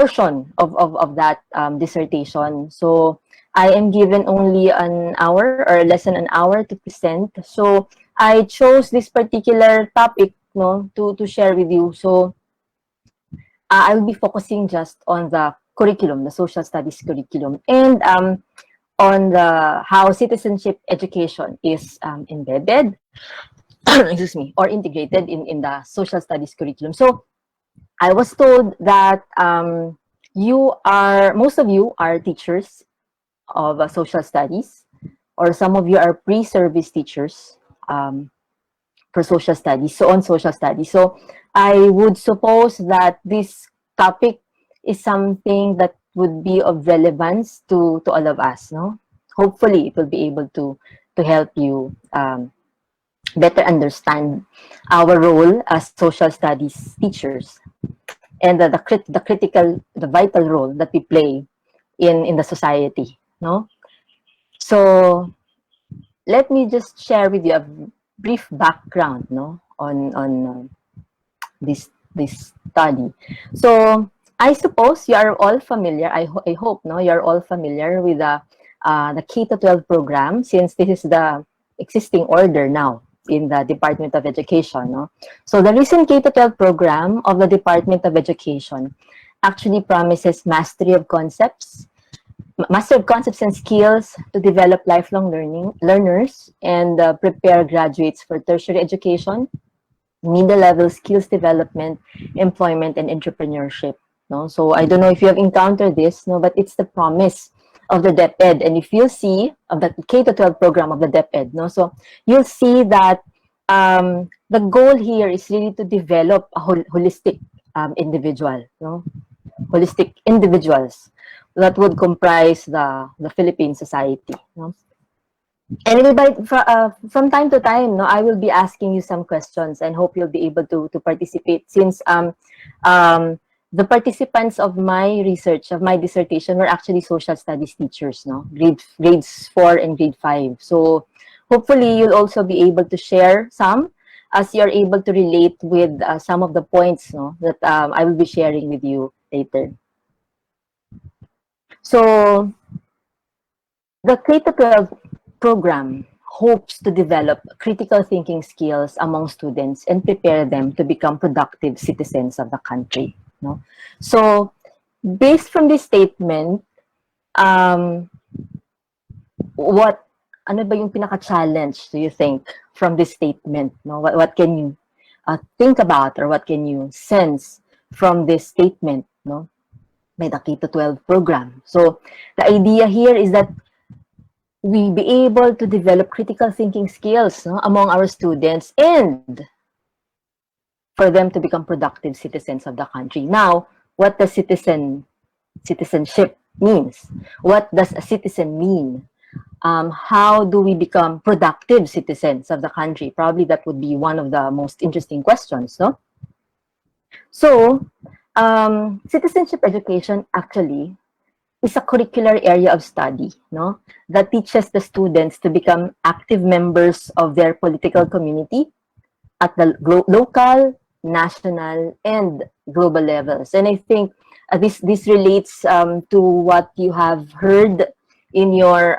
portion of that dissertation. So I am given only an hour or less than an hour to present. So I chose this particular topic, no, to share with you. So I will be focusing just on the curriculum, the social studies curriculum, and on the how citizenship education is embedded, excuse me, or integrated in the social studies curriculum. So I was told that most of you are teachers of social studies, or some of you are pre-service teachers for social studies, so on social studies. So I would suppose that this topic is something that would be of relevance to all of us, no? Hopefully, it will be able to help you better understand our role as social studies teachers and the vital role that we play in the society, no? So let me just share with you a brief background, no, on this study. So I suppose you are all familiar. I hope, no, you are all familiar with the K to 12 program, since this is the existing order now in the Department of Education, no. So the recent K to 12 program of the Department of Education actually promises master of concepts and skills to develop lifelong learners and prepare graduates for tertiary education, middle level skills development, employment, and entrepreneurship. No, so I don't know if you have encountered this, no, but it's the promise of the DepEd. And if you see of the K to 12 program of the DepEd, no, so you'll see that the goal here is really to develop a holistic individual, no, holistic individuals that would comprise the Philippine society. No? Anyway, from time to time, no, I will be asking you some questions and hope you'll be able to participate, since the participants of my research, of my dissertation, were actually social studies teachers, no, grades 4 and grade 5. So hopefully you'll also be able to share some, as you're able to relate with some of the points, no, that I will be sharing with you later. So the K-12 program hopes to develop critical thinking skills among students and prepare them to become productive citizens of the country. No? So based from this statement, ano ba yung pinaka-challenge, do you think, from this statement? No? What can you think about, or what can you sense from this statement, no, by the K-12 program? So the idea here is that we be able to develop critical thinking skills, no, among our students, and for them to become productive citizens of the country. Now, what does citizenship means? What does a citizen mean? How do we become productive citizens of the country? Probably that would be one of the most interesting questions, no? So, citizenship education actually is a curricular area of study, no, that teaches the students to become active members of their political community at the local, national, and global levels. And I think this relates to what you have heard in your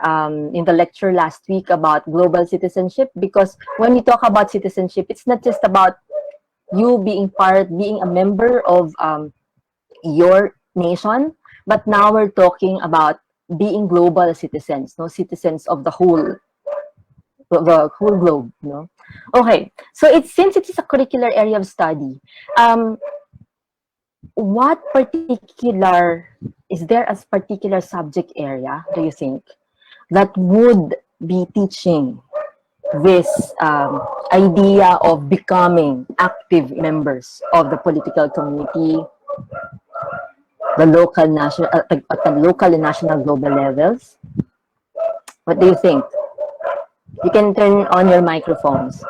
in the lecture last week about global citizenship, because when we talk about citizenship, it's not just about you being a member of your nation, but now we're talking about being global citizens, no, citizens of the whole globe, no. Okay, so since it is a curricular area of study, what particular is there as particular subject area, do you think, that would be teaching this idea of becoming active members of the political community, the local, national, at the local and national global levels? What do you think? You can turn on your microphones.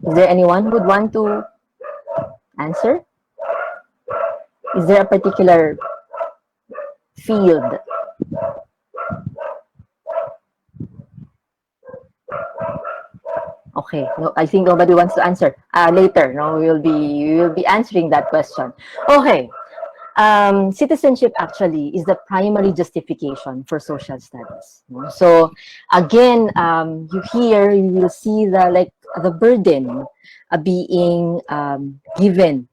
Is there anyone who would want to answer? Is there a particular field? Okay, no, I think nobody wants to answer. Later, no, we will be answering that question. Okay, citizenship actually is the primary justification for social studies. No? So again, you will see the burden being given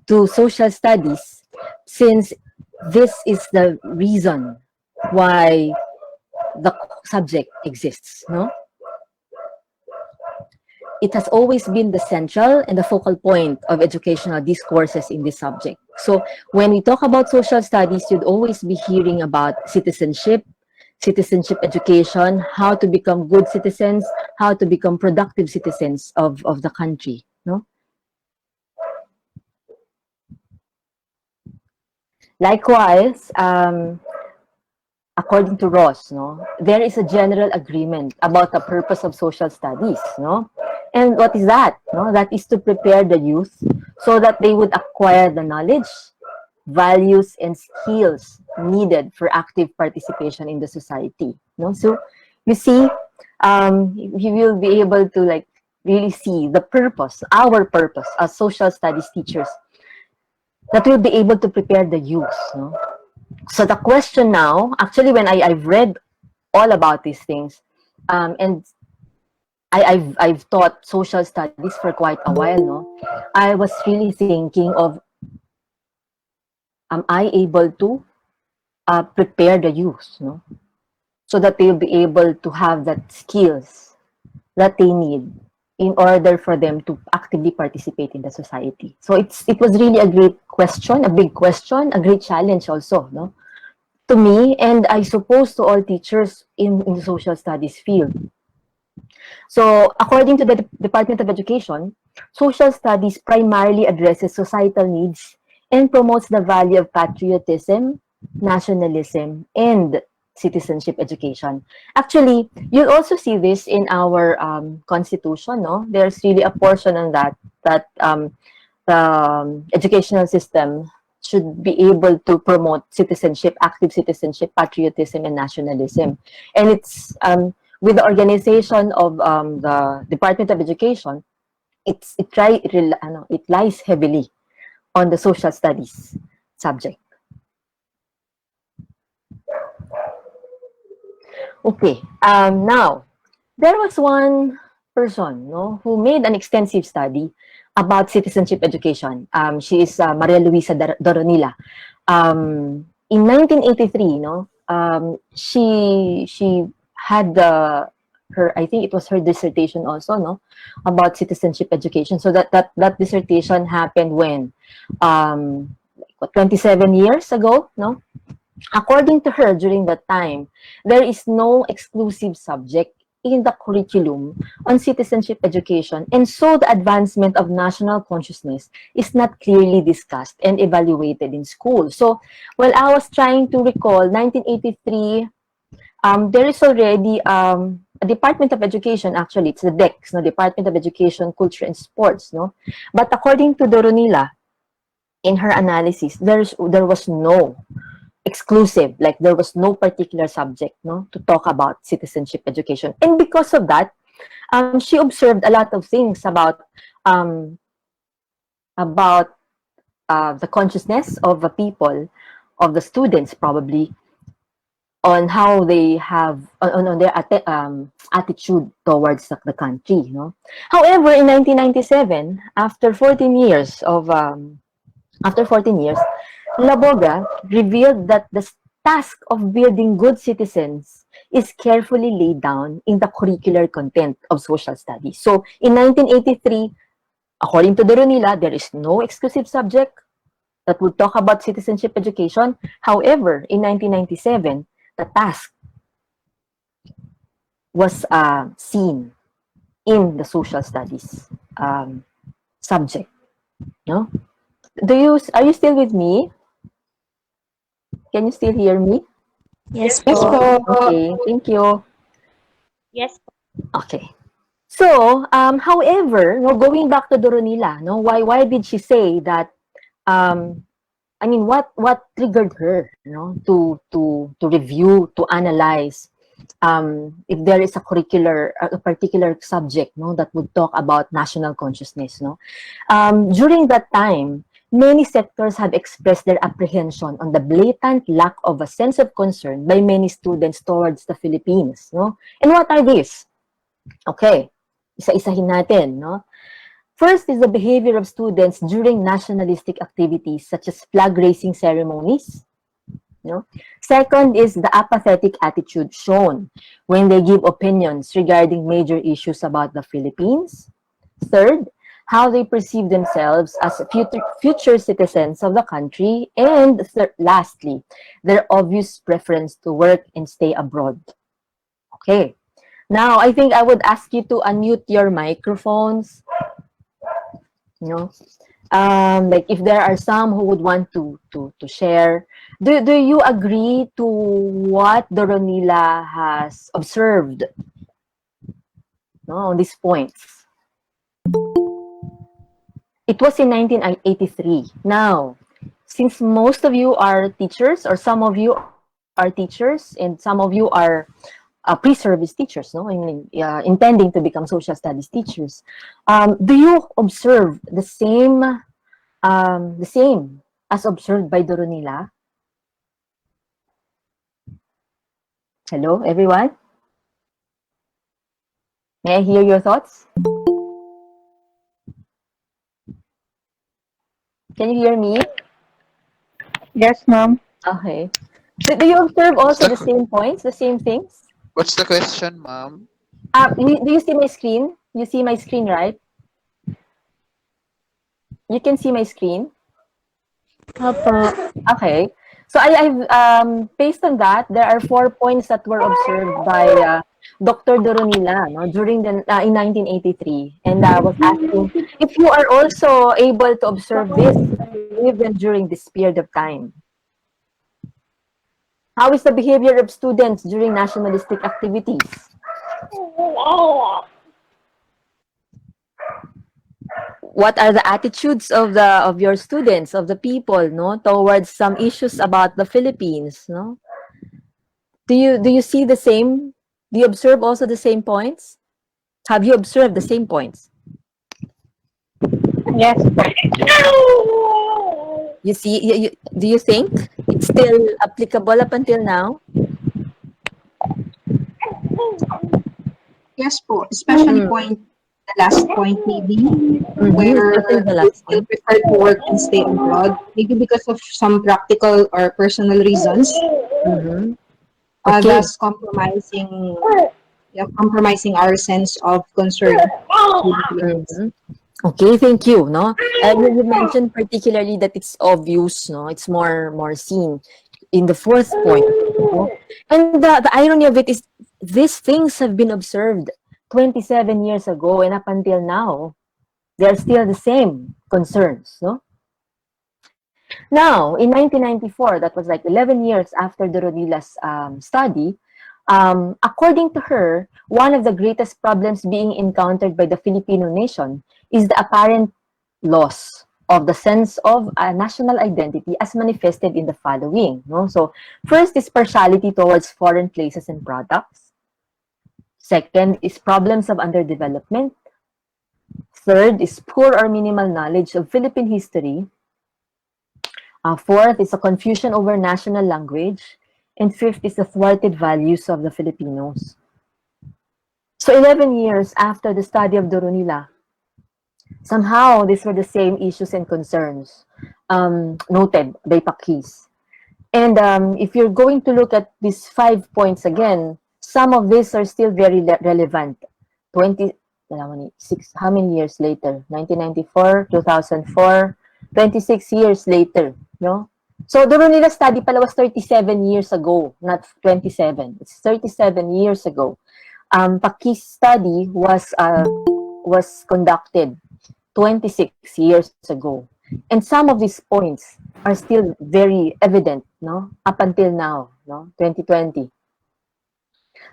to social studies, since this is the reason why the subject exists. No, it has always been the central and the focal point of educational discourses in this subject. So when we talk about social studies, you'd always be hearing about citizenship, citizenship education, how to become good citizens, how to become productive citizens of the country. No? Likewise, according to Ross, no, there is a general agreement about the purpose of social studies, no? And what is that? No, that is to prepare the youth so that they would acquire the knowledge, values, and skills needed for active participation in the society. No, so you see, you will be able to really see the purpose, our purpose as social studies teachers, that will be able to prepare the youth. No? So the question now, actually, when I've read all about these things, and I've taught social studies for quite a while, no, I was really thinking of, am I able to prepare the youth, no, so that they'll be able to have that skills that they need in order for them to actively participate in the society. So it was really a great question, a big question, a great challenge also, no, to me, and I suppose to all teachers in the social studies field. So according to the Department of Education, social studies primarily addresses societal needs and promotes the value of patriotism, nationalism, and citizenship education. Actually, you'll also see this in our constitution, no? There's really a portion on that the educational system should be able to promote citizenship, active citizenship, patriotism, and nationalism. And it's with the organization of the Department of Education, it lies heavily on the social studies subject. Okay, now, there was one person, no, who made an extensive study about citizenship education. She is Maria Luisa Doronila. In 1983, no, she had I think it was her dissertation also, no, about citizenship education. So that dissertation happened when 27 years ago, no. According to her, during that time, there is no exclusive subject in the curriculum on citizenship education, and so the advancement of national consciousness is not clearly discussed and evaluated in school. So, while I was trying to recall 1983, there is already a Department of Education, actually, it's the DEX, no, Department of Education, Culture, and Sports, no? But according to Doronila, in her analysis, there was no exclusive, like there was no particular subject, no, to talk about citizenship education. And because of that, she observed a lot of things um, about the consciousness of the people, of the students probably, on how they have on their attitude towards the country, you know. However, in 1997, after 14 years, Laboga revealed that the task of building good citizens is carefully laid down in the curricular content of social studies. So in 1983, according to Doronila, there is no exclusive subject that would talk about citizenship education. However, in 1997, the task was seen in the social studies subject. No? Are you still with me? Can you still hear me? Yes, Yes po. po. Okay, thank you. Yes. Okay. So, however, no, going back to Doronila, no, why did she say that? I mean, what triggered her, to review, to analyze if there is a particular subject, no, that would talk about national consciousness, no. During that time, many sectors have expressed their apprehension on the blatant lack of a sense of concern by many students towards the Philippines, no. And what are these? Okay, isa-isahin natin, no. First is the behavior of students during nationalistic activities such as flag-raising ceremonies. No? Second is the apathetic attitude shown when they give opinions regarding major issues about the Philippines. Third, how they perceive themselves as future citizens of the country. And lastly, their obvious preference to work and stay abroad. Okay. Now, I think I would ask you to unmute your microphones. You know, like if there are some who would want to share, do you agree to what Doronila has observed, no, on these points? It was in 1983. Now, since most of you are teachers, or some of you are teachers, and some of you are pre-service teachers, no, intending to become social studies teachers, do you observe the same as observed by Doronila? Hello, everyone? May I hear your thoughts? Can you hear me? Yes, ma'am. Okay. Do you observe also the same points, the same things? What's the question, ma'am? Do you see my screen? You see my screen, right? You can see my screen? Okay. So I've based on that, there are 4 points that were observed by Dr. Doronila, no, during the in 1983, and I was asking if you are also able to observe this even during this period of time. How is the behavior of students during nationalistic activities? What are the attitudes of your students, of the people, no, towards some issues about the Philippines, no? Do you see the same? Do you observe also the same points? Have you observed the same points? Yes. You see, do you think it's still applicable up until now? Yes po, especially the last point maybe, where Especially the they last still one. prefer to work and stay abroad, maybe because of some practical or personal reasons, Okay. thus compromising our sense of concern with the Philippines. Okay, thank you. No, you mentioned particularly that it's obvious. No, it's more seen in the fourth point. No? And the irony of it is, these things have been observed 27 years ago, and up until now, they are still the same concerns. No. Now, in 1994, that was like 11 years after Doronila's study, according to her, one of the greatest problems being encountered by the Filipino nation is the apparent loss of the sense of national identity as manifested in the following. No? So, first is partiality towards foreign places and products. Second is problems of underdevelopment. Third is poor or minimal knowledge of Philippine history. Fourth is a confusion over national language. And fifth is the thwarted values of the Filipinos. So 11 years after the study of Doronila, somehow these were the same issues and concerns noted by Pakis. And if you're going to look at these 5 points again, some of these are still very relevant. 26, how many years later? 1994, 2004, 26 years later, no? So, Doronila study pala was 37 years ago, not 27. It's 37 years ago. Pakis study was conducted 26 years ago. And some of these points are still very evident, no? Up until now, no? 2020.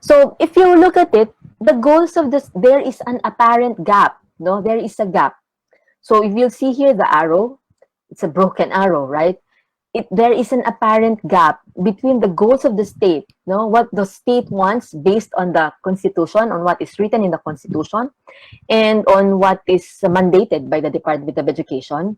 So, if you look at it, the goals of this, there is an apparent gap, no? There is a gap. So, if you'll see here the arrow, it's a broken arrow, right? there is an apparent gap between the goals of the state, no, what the state wants based on the Constitution, on what is written in the Constitution, and on what is mandated by the Department of Education,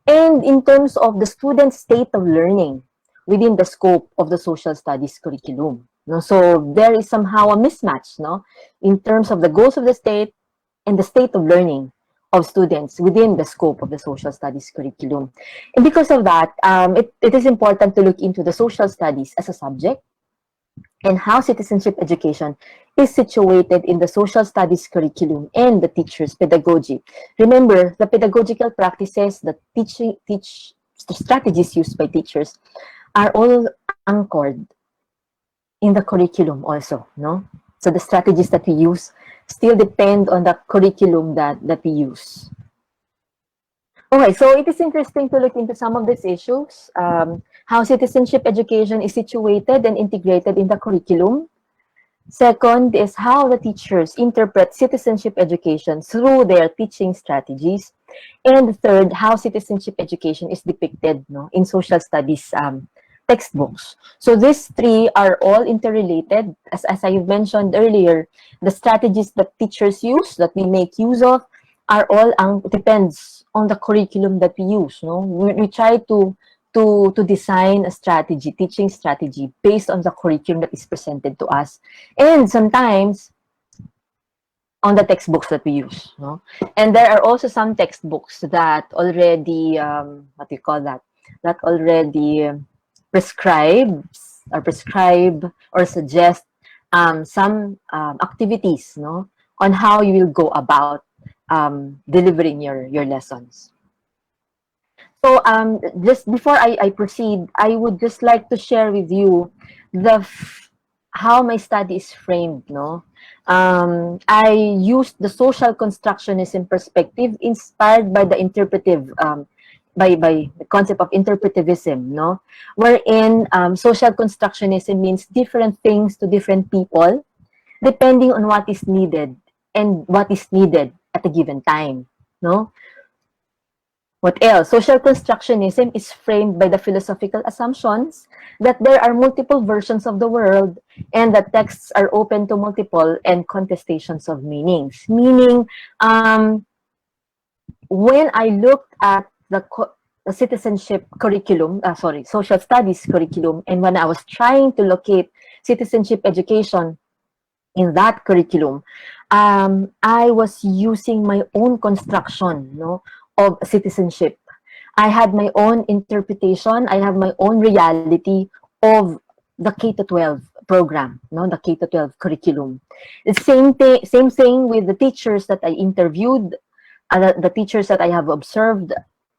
and in terms of the student's state of learning within the scope of the social studies curriculum. No? So there is somehow a mismatch, no, in terms of the goals of the state and the state of learning of students within the scope of the social studies curriculum. And because of that, it is important to look into the social studies as a subject and how citizenship education is situated in the social studies curriculum and the teacher's pedagogy. Remember, the pedagogical practices, the strategies used by teachers are all anchored in the curriculum also, no? So the strategies that we use still depend on the curriculum that we use. Okay, so it is interesting to look into some of these issues, how citizenship education is situated and integrated in the curriculum. Second is how the teachers interpret citizenship education through their teaching strategies. And third, how citizenship education is depicted, no, in social studies textbooks. So these three are all interrelated. As I mentioned earlier, the strategies that teachers use, that we make use of, are all depends on the curriculum that we use. No, we try to design a strategy, teaching strategy based on the curriculum that is presented to us, and sometimes on the textbooks that we use. No, and there are also some textbooks that already what do you call that? That already prescribe or suggest some activities, no, on how you will go about delivering your lessons. So just before I proceed, I would just like to share with you how my study is framed. No, I used the social constructionism perspective inspired by the interpretive by the concept of interpretivism, no, wherein social constructionism means different things to different people depending on what is needed and what is needed at a given time, no. What else? Social constructionism is framed by the philosophical assumptions that there are multiple versions of the world and that texts are open to multiple and contestations of meanings. Meaning, when I looked at the citizenship curriculum, social studies curriculum, and when I was trying to locate citizenship education in that curriculum, I was using my own construction, no, of citizenship. I had my own interpretation. I have my own reality of the K-12 program, no, the K-12 curriculum. The same thing with the teachers that I interviewed, the teachers that I have observed.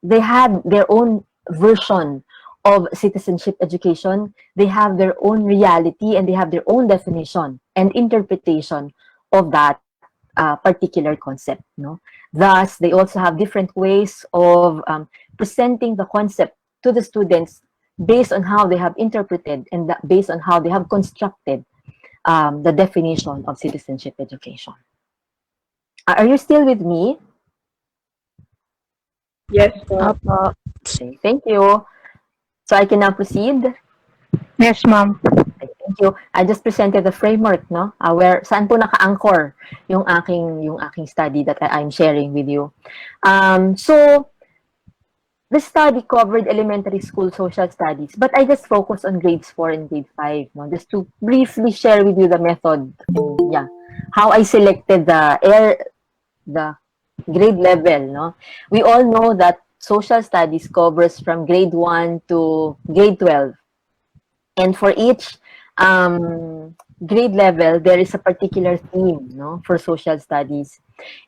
They had their own version of citizenship education. They have their own reality and they have their own definition and interpretation of that particular concept. No? Thus, they also have different ways of presenting the concept to the students based on how they have interpreted and based on how they have constructed the definition of citizenship education. Are you still with me? Yes, po. Okay, thank you. So I can now proceed. Yes, ma'am. Okay, thank you. I just presented the framework, no? Where saan po naka-anchor yung aking study that I'm sharing with you. So the study covered elementary school social studies, but I just focused on grades 4 and grade 5, no? Just to briefly share with you the method and how I selected the grade level, no? We all know that social studies covers from grade 1 to grade 12. And for each grade level, there is a particular theme, no, for social studies.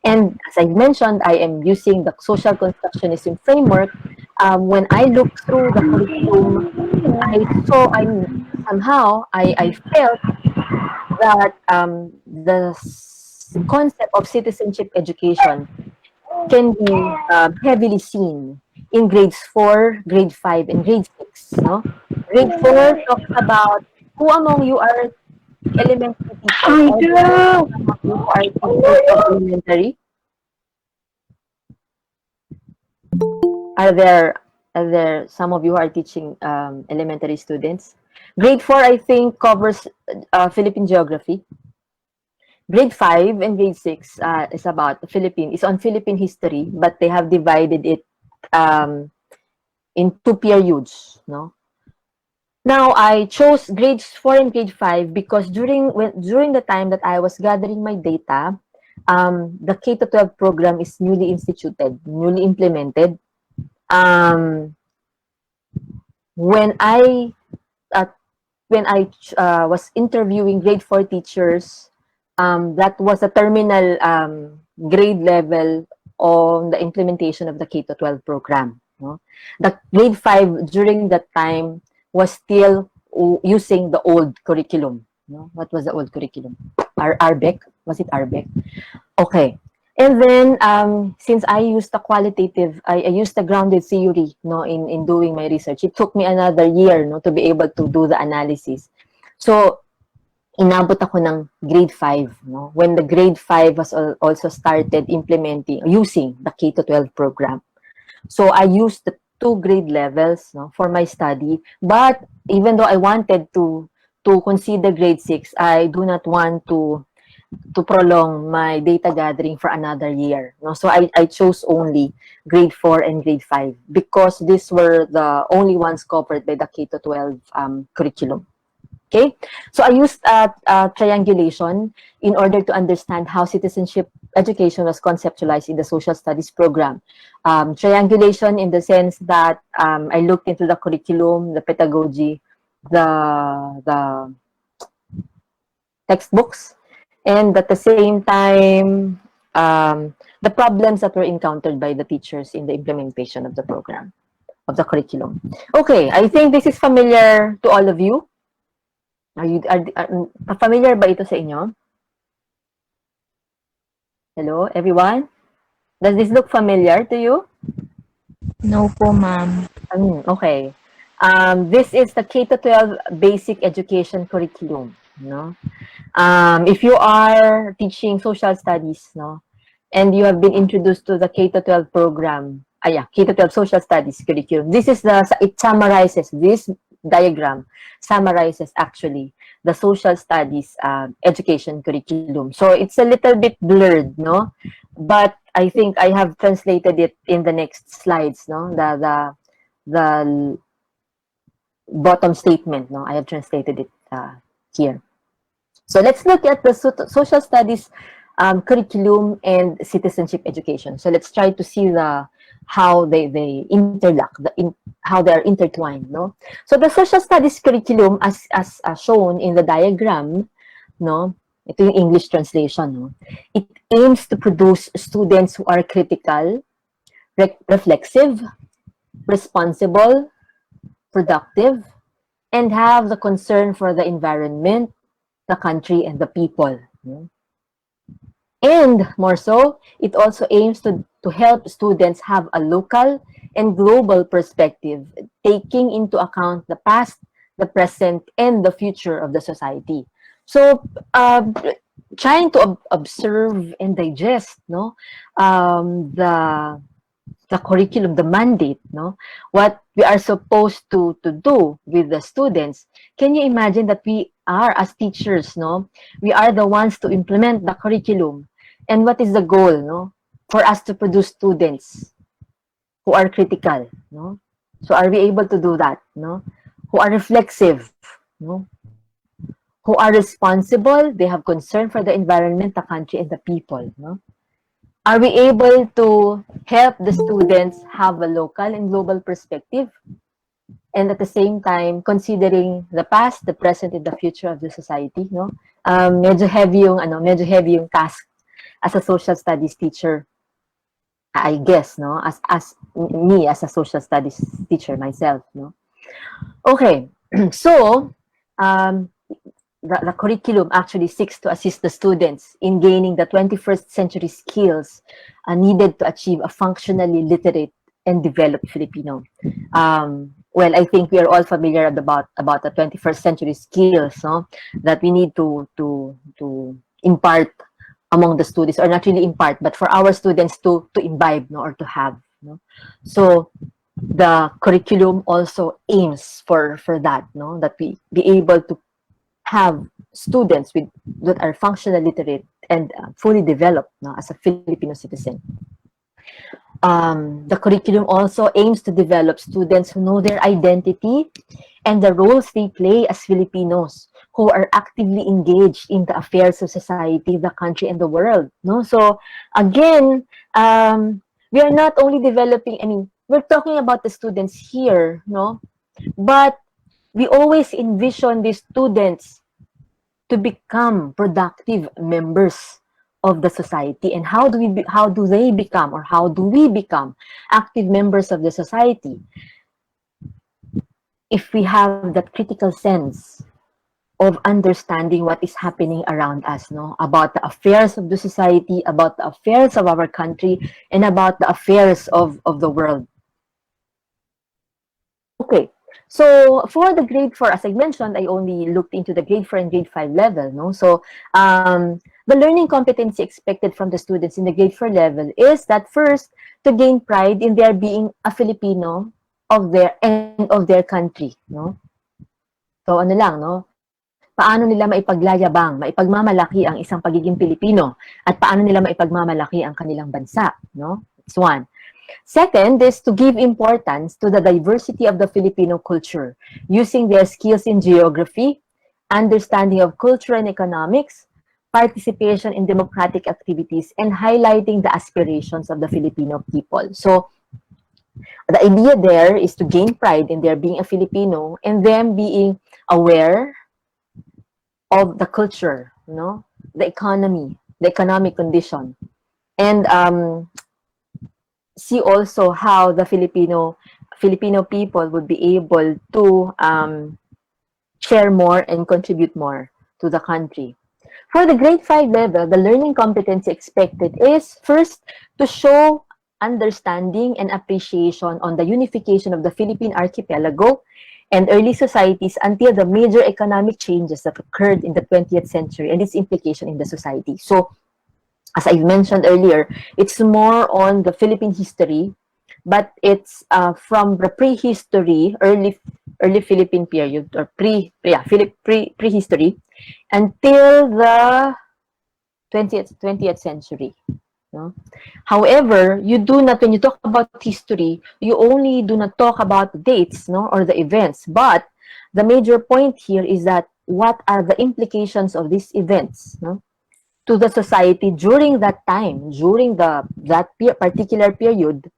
And as I mentioned, I am using the social constructionism framework. When I look through the curriculum, I felt that the concept of citizenship education can be heavily seen in grades 4, grade 5, and grade 6. No? Grade 4 talks about who among you are elementary teachers. Who among you are teachers of elementary? Are there some of you who are teaching elementary students. Grade 4, I think, covers Philippine geography. Grade 5 and grade 6 is about is on Philippine history, but they have divided it in 2 periods, no? Now, I chose grades 4 and grade 5 because during the time that I was gathering my data, the K-12 program is newly instituted, newly implemented. When I was interviewing grade 4 teachers, that was a terminal grade level on the implementation of the K-12 program. No? The grade 5 during that time was still using the old curriculum. No? What was the old curriculum? Arbeck? Was it Arbeck? Okay. And then, since I used the qualitative, I used the grounded theory, no, in doing my research. It took me another year, no, to be able to do the analysis. So, inabot ako ng grade 5, no, when the grade 5 was also started using the K-12 program. So, I used the 2 grade levels, no, for my study. But even though I wanted to consider grade 6, I do not want to prolong my data gathering for another year. No? So I chose only grade 4 and grade 5 because these were the only ones covered by the K-12 curriculum. Okay, so I used triangulation in order to understand how citizenship education was conceptualized in the social studies program. Triangulation in the sense that I looked into the curriculum, the pedagogy, the textbooks, and at the same time, the problems that were encountered by the teachers in the implementation of the program, of the curriculum. Okay, I think this is familiar to all of you. Are familiar ba ito sa inyo? Hello, everyone? Does this look familiar to you? No po, ma'am. Okay. This is the K-12 basic education curriculum. No? If you are teaching social studies, no, and you have been introduced to the K-12 program, K-12 social studies curriculum, it summarizes, this diagram summarizes actually the social studies education curriculum. So it's a little bit blurred, no, but I think I have translated it in the next slides, no, the bottom statement, no, I have translated it here. So let's look at the social studies curriculum and citizenship education. So let's try to see how they interlock, how they are intertwined. No, so the social studies curriculum, as shown in the diagram, no, ito yung English translation. No, it aims to produce students who are critical, reflexive, responsible, productive, and have the concern for the environment, the country, and the people. And more so, it also aims to help students have a local and global perspective, taking into account the past, the present, and the future of the society. So, trying to observe and digest, no, the curriculum, the mandate, no, what we are supposed to do with the students. Can you imagine that we are, as teachers, no, we are the ones to implement the curriculum, and what is the goal, no, for us to produce students who are critical, no? So are we able to do that, no? Who are reflexive, no? Who are responsible, they have concern for the environment, the country, and the people, no? Are we able to help the students have a local and global perspective, and at the same time considering the past, the present, and the future of the society, no? Medyo heavy yung task as a social studies teacher, I guess, no? As me as a social studies teacher myself, no? Okay, so the curriculum actually seeks to assist the students in gaining the 21st century skills needed to achieve a functionally literate and developed Filipino. Well, I think we are all familiar about the 21st century skills, no, that we need to impart among the students, or not really impart, but for our students to imbibe, no, or to have, no. So the curriculum also aims for that, no? That we be able to have students that are functional literate and fully developed, no, as a Filipino citizen. The curriculum also aims to develop students who know their identity and the roles they play as Filipinos who are actively engaged in the affairs of society, the country, and the world. No, so again, we are not only developing. I mean, we're talking about the students here, no, but we always envision these students to become productive members of the society. And how do they become, or how do we become active members of the society? If we have that critical sense of understanding what is happening around us, no, about the affairs of the society, about the affairs of our country, and about the affairs of the world. Okay, so for the grade 4, as I mentioned, I only looked into the grade 4 and grade 5 level, no? So the learning competency expected from the students in the grade 4 level is that first, to gain pride in their being a Filipino of their country, no? So ano lang, no? Paano nila maipaglayabang, maipagmamalaki ang isang pagiging Pilipino, at paano nila maipagmamalaki ang kanilang bansa, no? That's one. Second is to give importance to the diversity of the Filipino culture, using their skills in geography, understanding of culture and economics, participation in democratic activities, and highlighting the aspirations of the Filipino people. So, the idea there is to gain pride in their being a Filipino and them being aware of the culture, no, the economy, the economic condition, and see also how the Filipino people would be able to share more and contribute more to the country. For the grade 5 level, the learning competency expected is first to show understanding and appreciation on the unification of the Philippine archipelago and early societies until the major economic changes that occurred in the 20th century and its implication in the society. So, as I mentioned earlier, it's more on the Philippine history, but it's from the prehistory, early Philippine period, or prehistory, until the 20th century. No? However, you do not, when you talk about history, you only do not talk about the dates, no, or the events. But the major point here is that what are the implications of these events, no, to the society during that time, during that particular period,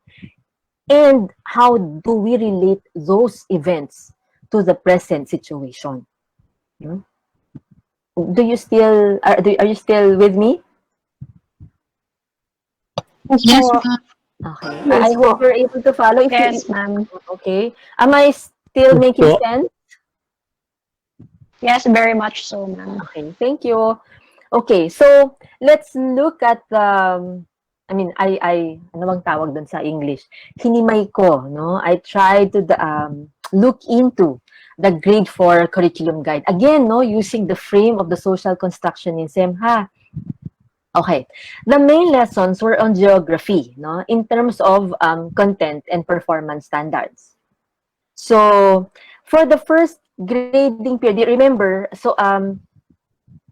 and how do we relate those events to the present situation? No? Do you still are you still with me? Yes, Okay. I hope you're able to follow. If yes, you, ma'am. okay. Am I still making sense? Yes, very much so, ma'am. Okay. Thank you. Okay. So, let's look at the, I mean, ano bang tawag dun sa English? Hinimay ko, no? I tried to look into the grade 4 curriculum guide. Again, no, using the frame of the social constructionism, ha? Okay. The main lessons were on geography, no, in terms of content and performance standards. So, for the first grading period, remember, so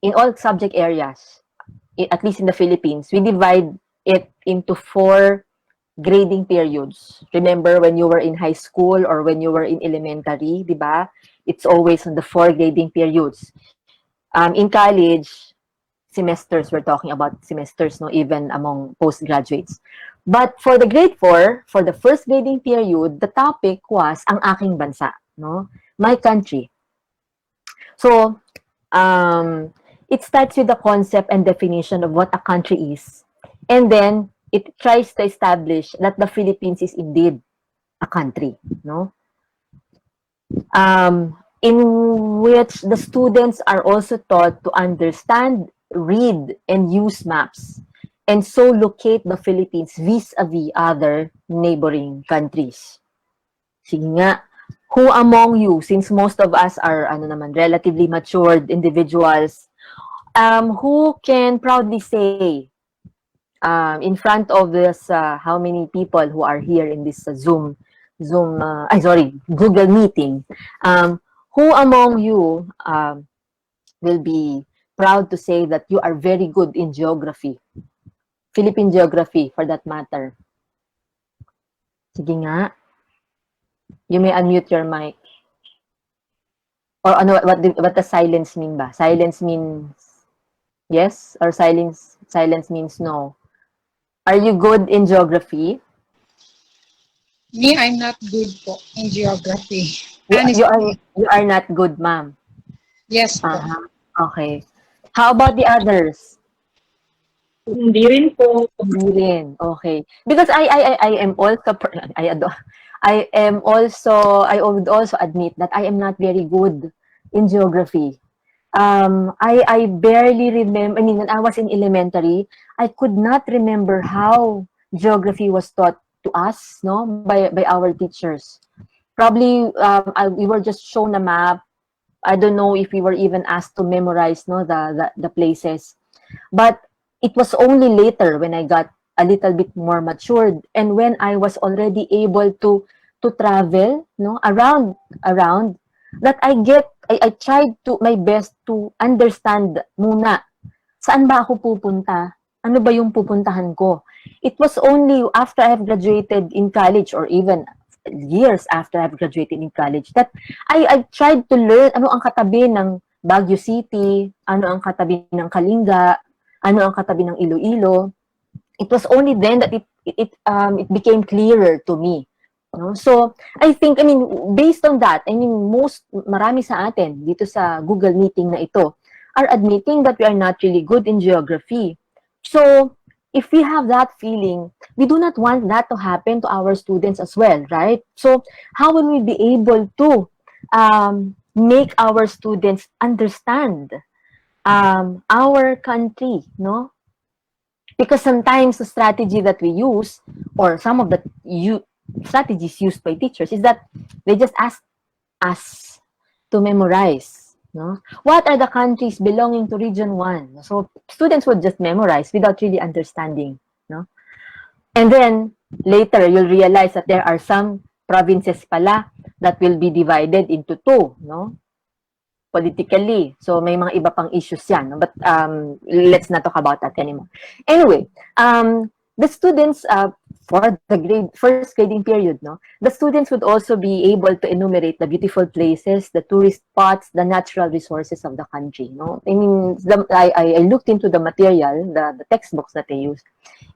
in all subject areas, at least in the Philippines, we divide it into 4 grading periods. Remember when you were in high school or when you were in elementary, di ba? It's always on the 4 grading periods. In college, semesters, we're talking about semesters, no, even among postgraduates. But for the grade 4, for the first grading period, the topic was ang aking bansa, no? My country. So, it starts with the concept and definition of what a country is. And then, it tries to establish that the Philippines is indeed a country, no? In which the students are also taught to understand, read, and use maps, and so locate the Philippines vis-a-vis other neighboring countries. Sige nga, who among you, since most of us are relatively matured individuals, who can proudly say, in front of this, how many people who are here in this Zoom Zoom, Google Meeting, who among you will be proud to say that you are very good in geography? Philippine geography, for that matter. Sige nga. You may unmute your mic. Or ano, what does silence mean ba? Silence means yes, or silence means no. Are you good in geography? Me, I'm not good po in geography. You are not good, ma'am. Yes po. Okay. How about the others? Hindi rin po. Hindi rin. Okay. Because I am also I would also admit that I am not very good in geography. I barely remember, I mean, when I was in elementary, I could not remember how geography was taught to us, no, by our teachers. Probably, we were just shown a map. I don't know if we were even asked to memorize, no, the places. But it was only later when I got a little bit more matured and when I was already able to travel, no, around that I tried to my best to understand muna saan ba ako pupunta? Ano ba yung pupuntahan ko? It was only after I have graduated in college or even years after I've graduated in college that I tried to learn ano ang katabi ng Baguio City, ano ang katabi ng Kalinga, ano ang katabi ng Iloilo. It was only then that it became clearer to me. No? So, I think, I mean, based on that, I mean, marami sa atin dito sa Google Meeting na ito are admitting that we are not really good in geography. So, if we have that feeling, we do not want that to happen to our students as well, right? So, how will we be able to make our students understand our country, no? Because sometimes the strategy that we use, or some of the strategies used by teachers, is that they just ask us to memorize. No? What are the countries belonging to Region 1? So students would just memorize without really understanding. No? And then later, you'll realize that there are some provinces pala that will be divided into two. No? Politically. So, may mga iba pang issues yan. But let's not talk about that anymore. Anyway, the students, for the first grading period, no, the students would also be able to enumerate the beautiful places, the tourist spots, the natural resources of the country. No? I mean, I looked into the material, the textbooks that they use,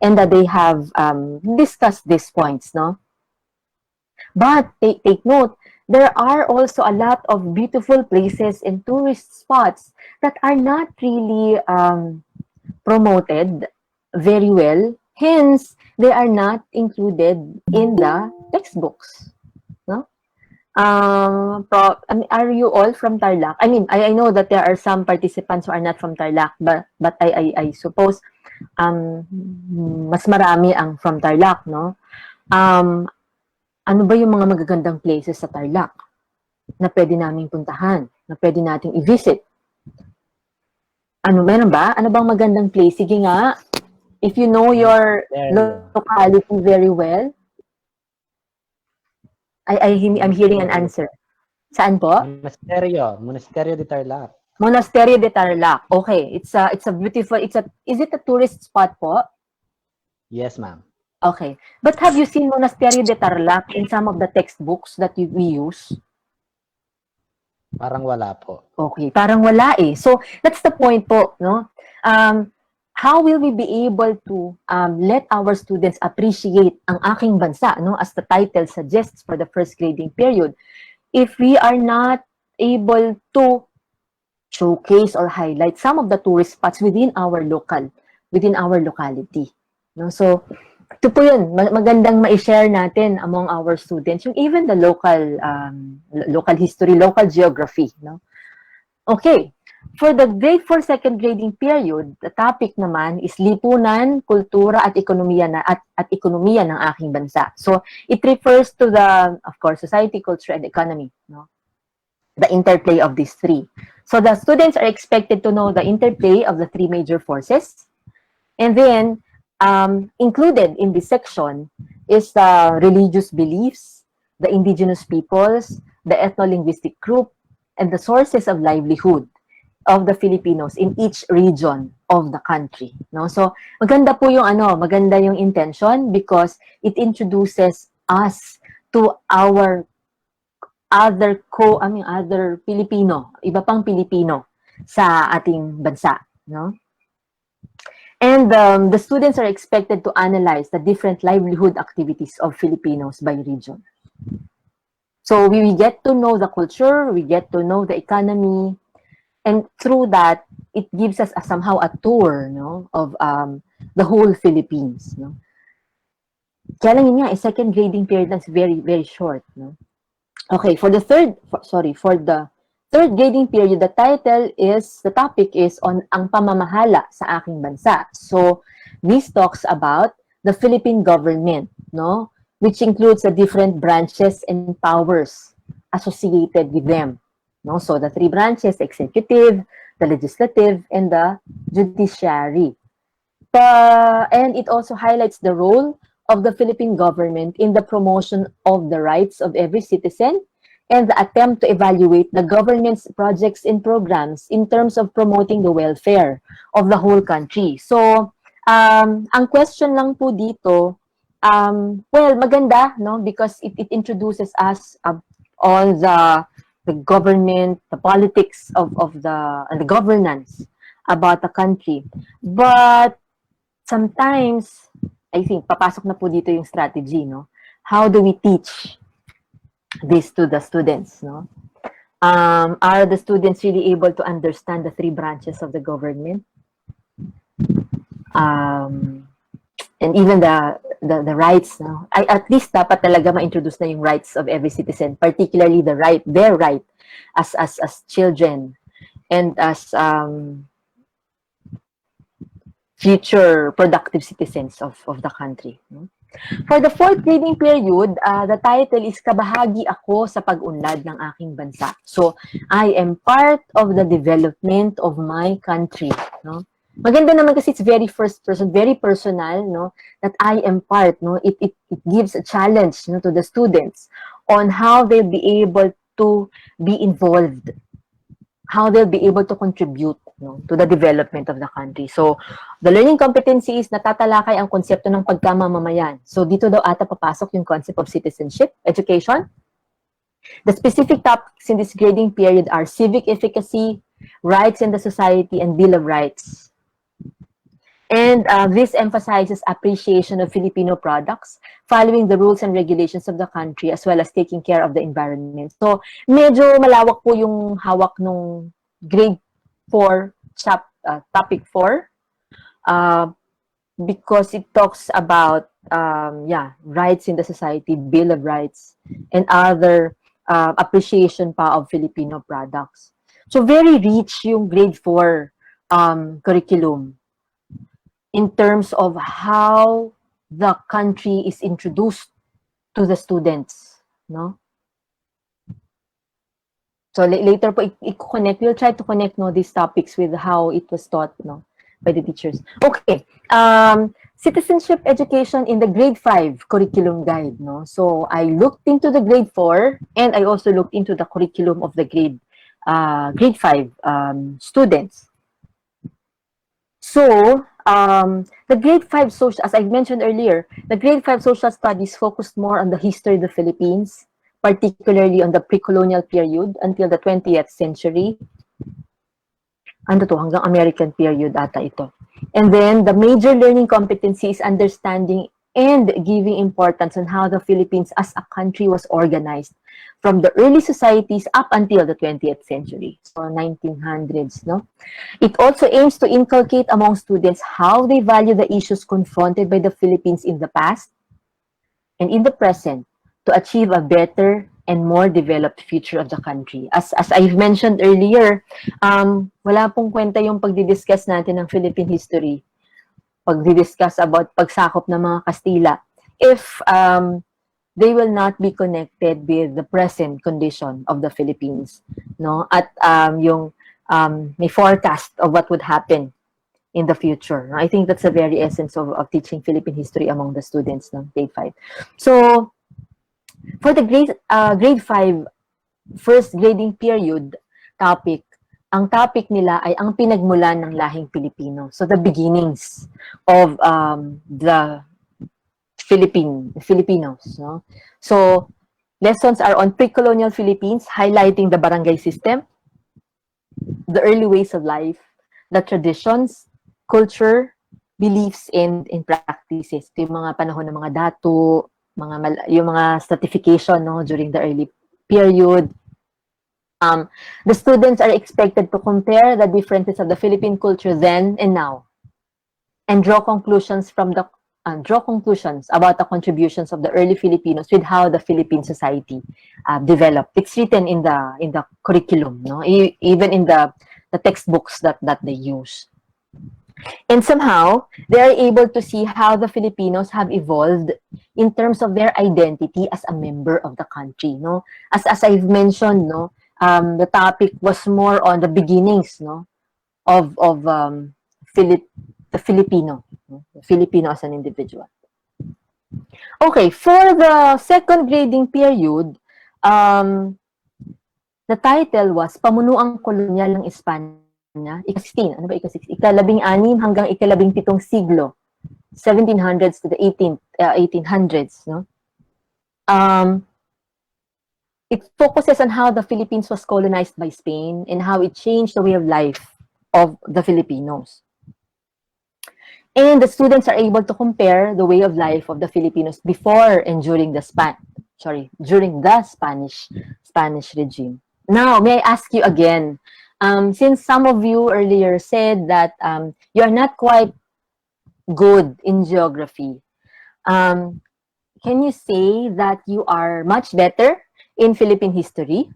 and that they have discussed these points. No? But take note, there are also a lot of beautiful places and tourist spots that are not really promoted very well. Hence, they are not included in the textbooks. No? Are you all from Tarlac? I mean, I know that there are some participants who are not from Tarlac, but I suppose mas marami ang from Tarlac, no? Ano ba yung mga magagandang places sa Tarlac na pwede naming puntahan, na pwede nating i-visit? Ano, meron ba? Ano bang magandang place? Sige nga, if you know your locality very well. I'm hearing an answer. Saan po? Monasterio de Tarlac. Monasterio de Tarlac. Okay, it's a beautiful, is it a tourist spot po? Yes, ma'am. Okay. But have you seen Monasterio de Tarlac in some of the textbooks that we use? Parang wala po. Okay, parang wala eh. So, that's the point po, no? How will we be able to let our students appreciate ang aking bansa, no? As the title suggests for the first grading period, if we are not able to showcase or highlight some of the tourist spots within our locality, no? So, ito po yun, magandang ma-share natin among our students, yung even the local history, local geography. No? Okay, for the grade 4 second grading period, the topic naman is lipunan, kultura, at ekonomiya ng aking bansa. So, it refers to the, of course, society, culture, and economy. No? The interplay of these three. So, the students are expected to know the interplay of the three major forces, and then, included in this section is the religious beliefs, the indigenous peoples, the ethno-linguistic group, and the sources of livelihood of the Filipinos in each region of the country. No? So, maganda po yung maganda yung intention because it introduces us to our other Filipino, iba pang Pilipino sa ating bansa, no? And the students are expected to analyze the different livelihood activities of Filipinos by region. So we get to know the culture, we get to know the economy, and through that, it gives us somehow a tour, no, of the whole Philippines, no. Kaya lang yun nga, second grading period lang is very, very short, no. Okay, for the third grading period, the topic is on ang pamamahala sa aking bansa. So, this talks about the Philippine government, no? Which includes the different branches and powers associated with them. No? So, the three branches, executive, the legislative, and the judiciary. And it also highlights the role of the Philippine government in the promotion of the rights of every citizen and the attempt to evaluate the government's projects and programs in terms of promoting the welfare of the whole country. So, ang question lang po dito, well, maganda, no? Because it introduces us on the government, the politics of the governance about the country. But sometimes, I think, papasok na po dito yung strategy, no? How do we teach this to the students, no? Are the students really able to understand the three branches of the government? And even the rights, no? At least dapat talaga ma-introduce na yung rights of every citizen, particularly their right as children and as future productive citizens of the country. No? For the fourth grading period, the title is Kabahagi Ako sa Pag-unlad ng Aking Bansa. So, I am part of the development of my country. No? Maganda naman kasi it's very first person, very personal, no? That I am part, no? It gives a challenge, no, to the students on how they'll be able to be involved, how they'll be able to contribute, no, to the development of the country. So, the learning competency is natatalakay ang konsepto ng pagkamamamayan. So, dito daw ata papasok yung concept of citizenship, education. The specific topics in this grading period are civic efficacy, rights in the society, and Bill of Rights. And this emphasizes appreciation of Filipino products, following the rules and regulations of the country, as well as taking care of the environment. So, medyo malawak po yung hawak nung grade 4, topic 4, because it talks about, rights in the society, Bill of Rights, and other appreciation pa of Filipino products. So, very rich yung grade 4 curriculum in terms of how the country is introduced to the students, no? So later po, we'll try to connect, no, these topics with how it was taught, no, by the teachers. Okay, citizenship education in the grade 5 curriculum guide, no? So I looked into the grade 4 and I also looked into the curriculum of the grade 5 students. So, the grade 5 social, as I mentioned earlier, the grade 5 social studies focused more on the history of the Philippines, particularly on the pre-colonial period until the 20th century. Ano to, hanggang American period ata ito. And then, the major learning competency is understanding and giving importance on how the Philippines as a country was organized from the early societies up until the 20th century, so 1900s, no? It also aims to inculcate among students how they value the issues confronted by the Philippines in the past and in the present to achieve a better and more developed future of the country. As I've mentioned earlier, wala pong kwenta yung pagdidiscuss natin ng Philippine history, pagdidiscuss about pagsakop ng mga Kastila, if they will not be connected with the present condition of the Philippines, no? At yung may forecast of what would happen in the future. I think that's the very essence of teaching Philippine history among the students ng grade 5. So, For the grade 5 first grading period topic, ang topic nila ay ang pinagmulan ng lahing Pilipino. So the beginnings of the Filipinos, no? So lessons are on pre-colonial Philippines, highlighting the barangay system, the early ways of life, the traditions, culture, beliefs, and practices. Ito yung mga panahon ng mga dato, yung mga stratification, no, during the early period. The students are expected to compare the differences of the Philippine culture then and now, and draw conclusions about the contributions of the early Filipinos with how the Philippine society developed. It's written in the curriculum, no, even in the textbooks that they use. And somehow, they are able to see how the Filipinos have evolved in terms of their identity as a member of the country, no? As I've mentioned, no, the topic was more on the beginnings, no, of the Filipino, no? The Filipino as an individual. Okay, for the second grading period, the title was Pamunuang Kolonyal ng Espanya, ika-16, ano ba ika-16? Ika-16 hanggang ika-17 siglo, 1700s to the 1800s, no? It focuses on how the Philippines was colonized by Spain and how it changed the way of life of the Filipinos. And the students are able to compare the way of life of the Filipinos before and during the Spanish regime. Now, may I ask you again, since some of you earlier said that you are not quite good in geography, can you say that you are much better in Philippine history?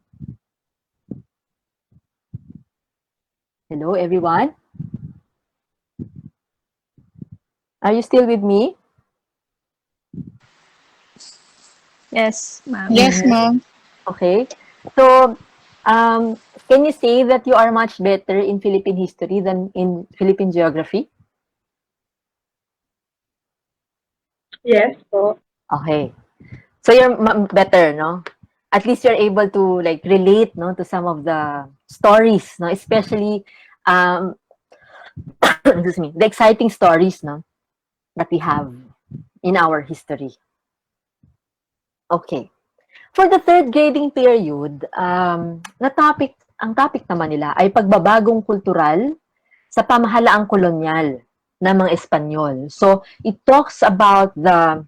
Hello, everyone? Are you still with me? Yes, ma'am. Yes, ma'am. Okay. So, can you say that you are much better in Philippine history than in Philippine geography? Yes po. Okay. So, you're better, no? At least you're able to like relate, no, to some of the stories, no? Especially, excuse me, the exciting stories, no, that we have in our history. Okay. For the third grading period, ang topic naman nila ay pagbabagong kultural sa pamahalaang kolonyal ng mga Espanyol. So, it talks about the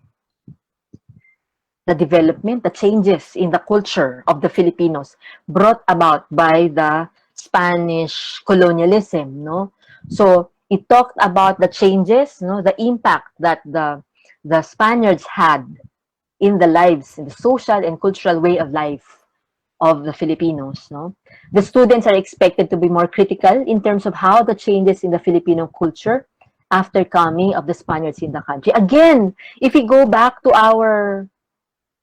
development, the changes in the culture of the Filipinos brought about by the Spanish colonialism, no? So, it talked about the changes, no, the impact that the Spaniards had in the lives, in the social and cultural way of life of the Filipinos, no? The students are expected to be more critical in terms of how the changes in the Filipino culture after coming of the Spaniards in the country. Again, if we go back to our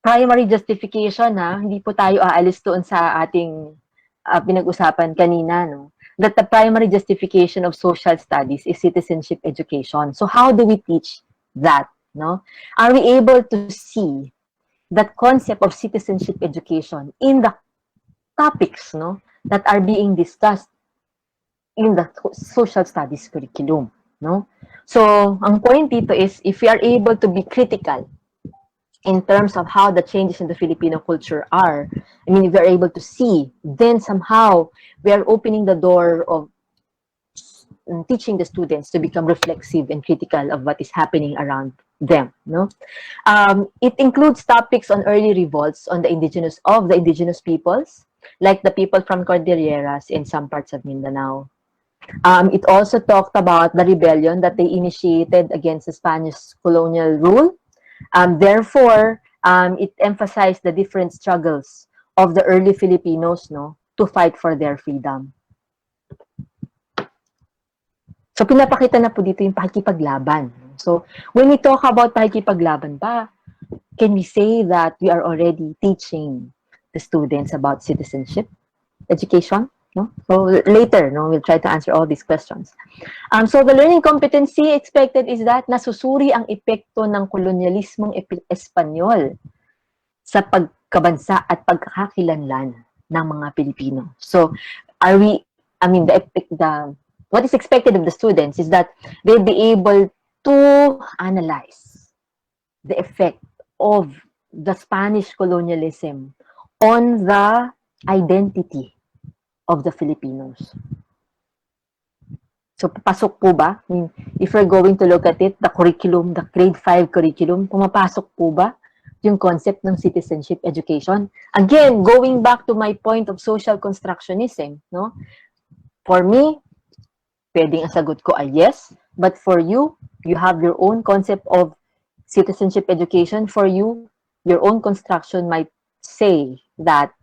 primary justification, hindi po tayo aalis doon sa ating pinag-usapan kanina, no? That the primary justification of social studies is citizenship education. So how do we teach that, no? Are we able to see that concept of citizenship education in the topics, no, that are being discussed in the social studies curriculum, no? So, ang point dito is if we are able to be critical in terms of how the changes in the Filipino culture are, I mean, if we are able to see, then somehow we are opening the door of teaching the students to become reflexive and critical of what is happening around them, no? It includes topics on early revolts on the indigenous peoples, like the people from Cordilleras in some parts of Mindanao. It also talked about the rebellion that they initiated against the Spanish colonial rule. Therefore, it emphasized the different struggles of the early Filipinos, no, to fight for their freedom. So, pinapakita na po dito yung pakikipaglaban. So, when we talk about pakikipaglaban ba, can we say that we are already teaching the students about citizenship education? No? So, later, no, we'll try to answer all these questions. So, the learning competency expected is that nasusuri ang epekto ng kolonyalismong Espanyol sa pagkabansa at pagkakakilanlan ng mga Pilipino. So, are we, I mean, what is expected of the students is that they'll be able to analyze the effect of the Spanish colonialism on the identity of the Filipinos. So, papasok po ba? I mean, if we're going to look at it, the curriculum, the grade 5 curriculum, pumapasok po ba yung concept ng citizenship education? Again, going back to my point of social constructionism, no? For me, pwedeng ang sagot ko ay yes, but for you, you have your own concept of citizenship education. For you, your own construction might say that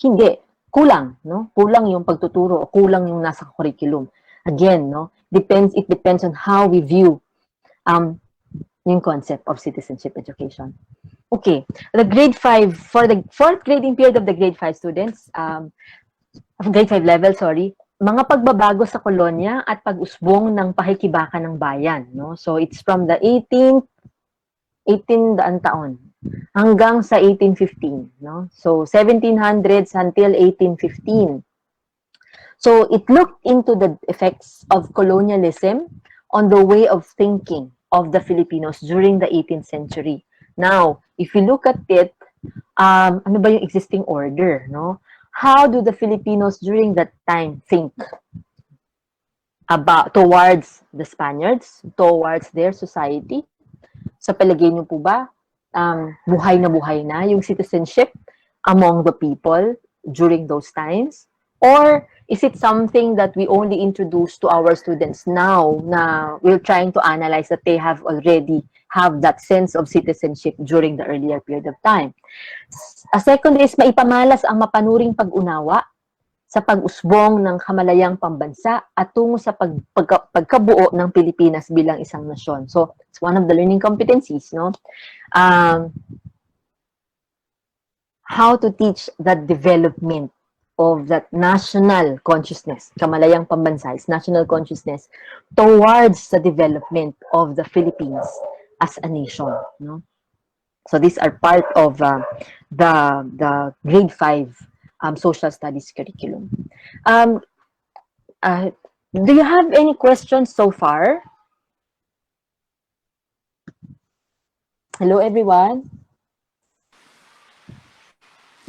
hindi, kulang, no? Kulang yung pagtuturo, kulang yung nasa curriculum. Again, no, it depends on how we view yung concept of citizenship education. Okay, the grade 5, for the fourth grading period of the grade 5 students, grade 5 level, sorry, mga pagbabago sa kolonya at pag-usbong ng pakikibaka ng bayan, no? So it's from the 18 daan taon hanggang sa 1815, no? So 1700s until 1815. So it looked into the effects of colonialism on the way of thinking of the Filipinos during the 18th century. Now, if you look at it, ano ba yung existing order, no? How do the Filipinos during that time think about towards the Spaniards, towards their society? Sa palagay niyo po ba, buhay na yung citizenship among the people during those times? Or is it something that we only introduce to our students now na we're trying to analyze that they have already have that sense of citizenship during the earlier period of time? A second is maipamalas ang mapanuring pag-unawa sa pag-usbong ng kamalayang pambansa at tungo sa pagkabuo ng Pilipinas bilang isang nasyon. So, it's one of the learning competencies, no? How to teach that development of that national consciousness, kamalayang pambansa is national consciousness towards the development of the Philippines as a nation, no? So these are part of the grade 5 social studies curriculum. Do you have any questions so far? Hello, everyone.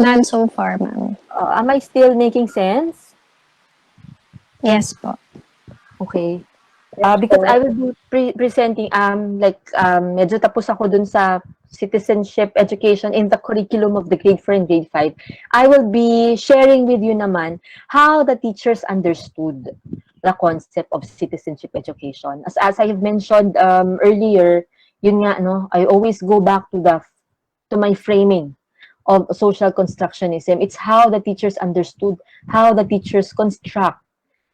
None so far, ma'am. Am I still making sense? Yes po. Okay. Because I will be presenting, medyo tapos ako dun sa citizenship education in the curriculum of the grade 4 and grade 5. I will be sharing with you naman how the teachers understood the concept of citizenship education. As I have mentioned earlier, yun nga, no, I always go back to my framing of social constructionism. It's how the teachers understood, how the teachers construct,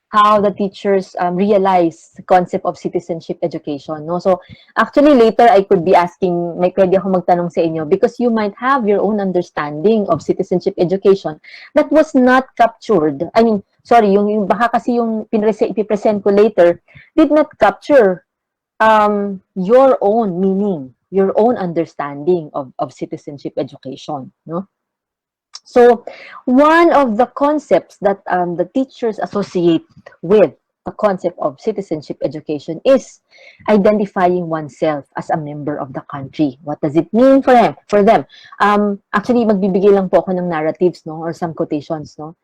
how the teachers realize the concept of citizenship education, no? So actually later I could be asking, may pwede ako magtanong sa inyo because you might have your own understanding of citizenship education that was not captured. I mean, sorry, yung baka kasi yung ipipresent ko later did not capture your own meaning, your own understanding of citizenship education, no? So, one of the concepts that the teachers associate with the concept of citizenship education is identifying oneself as a member of the country. What does it mean for them? Actually, magbibigay lang po ako ng narratives, no, or some quotations, no.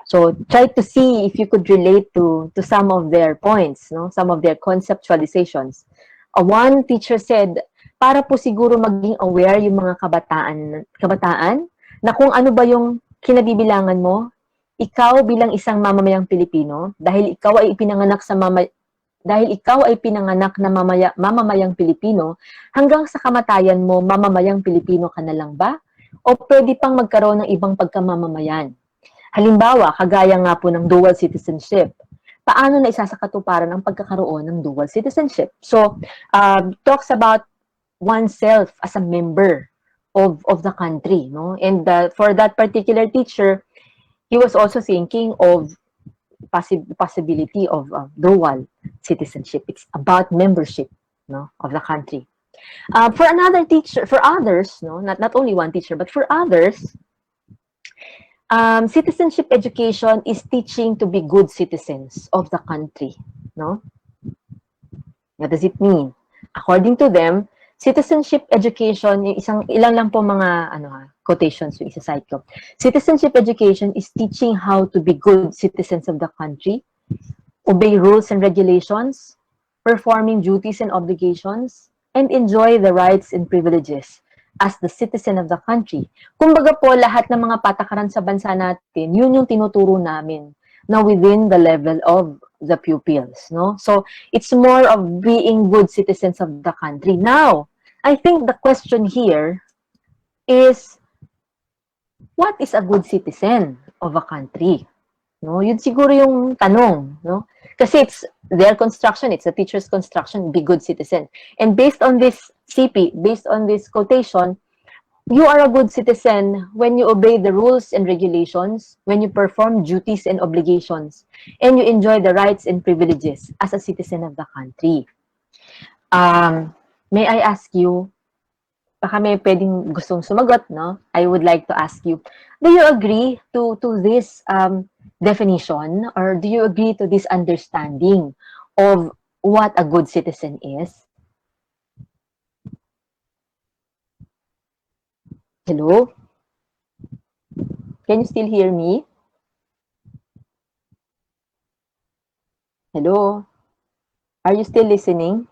So, try to see if you could relate to some of their points, no, some of their conceptualizations. One teacher said, para po siguro maging aware yung mga kabataan na kung ano ba yung kinabibilangan mo, ikaw bilang isang mamamayang Pilipino, dahil ikaw ay pinanganak na mamamayang Pilipino, hanggang sa kamatayan mo, mamamayang Pilipino ka na lang ba? O pwede pang magkaroon ng ibang pagkamamamayan? Halimbawa, kagaya nga po ng dual citizenship. Paano na isasakatuparan ang pagkakaroon ng dual citizenship? So, talks about oneself as a member of the country, no? And for that particular teacher, he was also thinking of possibility of dual citizenship. It's about membership, no, of the country. For another teacher, for others, no, not only one teacher, but for others, citizenship education is teaching to be good citizens of the country, no? What does it mean? According to them, citizenship education, yung ilang lang po mga quotations yung isa-cite ko. Citizenship education is teaching how to be good citizens of the country, obey rules and regulations, performing duties and obligations, and enjoy the rights and privileges as the citizen of the country. Kumbaga po, lahat ng mga patakaran sa bansa natin, yun yung tinuturo namin na within the level of the pupils, no? So, it's more of being good citizens of the country. Now, I think the question here is, what is a good citizen of a country? No, yun siguro yung tanong, no? Kasi it's their construction, it's a teacher's construction, be good citizen. And based on this CP, based on this quotation, you are a good citizen when you obey the rules and regulations, when you perform duties and obligations, and you enjoy the rights and privileges as a citizen of the country. May I ask you, baka may pwedeng gustong sumagot, no? I would like to ask you, do you agree to this definition, or do you agree to this understanding of what a good citizen is? Hello? Can you still hear me? Hello? Are you still listening?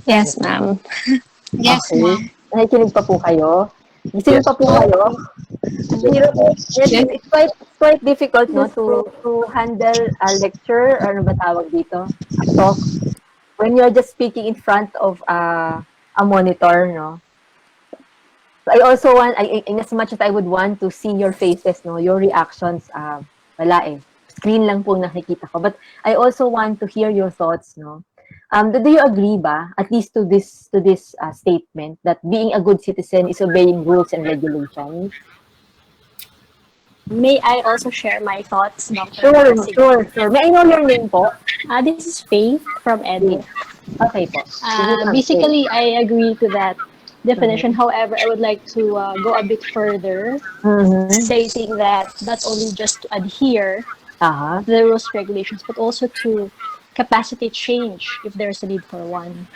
Yes, ma'am. Yes, Okay. ma'am. Nakikinig pa po kayo? Listening Yes, pa po kayo? It's quite difficult, no, to handle a lecture, or ano ba tawag dito? A talk. When you're just speaking in front of a monitor, no? I also want, in as much as I would want to see your faces, no, your reactions, wala eh. Screen lang po nakikita ko. But I also want to hear your thoughts, no. Do you agree ba, at least to this statement, that being a good citizen is obeying rules and regulations? May I also share my thoughts, Dr. Sure. Marasigan? May I know your name po? This is Faith from Edu. Okay po. Sige, ma'am. Basically, I agree to that definition. However, I would like to go a bit further, Mhm. stating that not only just to adhere Aha. to the rules regulations, but also to capacity change if there's a need for one.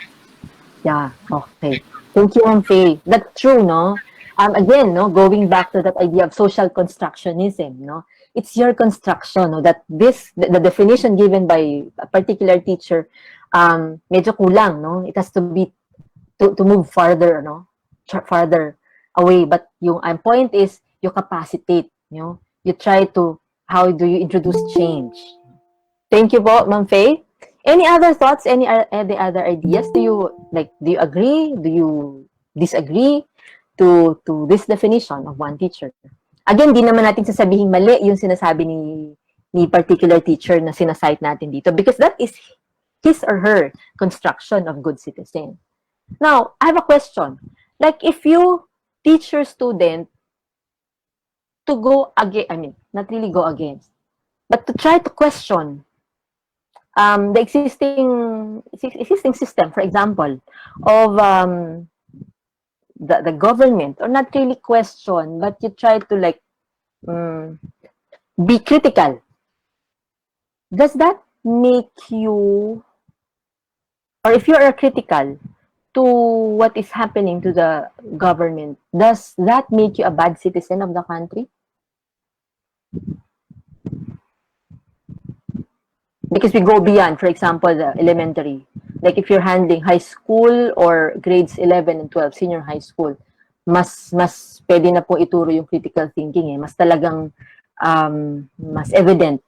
Yeah, okay. Thank you, Ma'am Faye. That's true, no? Again, no, going back to that idea of social constructionism, no? It's your construction, no, that the definition given by a particular teacher, medyo kulang, no? It has to be, to move farther, no? Farther away. But yung point is, you capacitate, you know? You try to, how do you introduce change? Thank you po, Ma'am Faye. Any other thoughts? Any other ideas? Do you agree? Do you disagree to this definition of one teacher? Again, di naman natin sasabihin mali yung sinasabi ni particular teacher na sinasite natin dito, because that is his or her construction of good citizen. Now, I have a question. Like, if you teach your student to go against, I mean, not really go against, but to try to question the existing system, for example, of the government, or not really question, but you try to like be critical. Does that make you, or if you are critical to what is happening to the government, does that make you a bad citizen of the country? Because we go beyond, for example, the elementary. Like if you're handling high school or grades 11 and 12, senior high school, mas pwede na po ituro yung critical thinking eh. Mas talagang mas evident.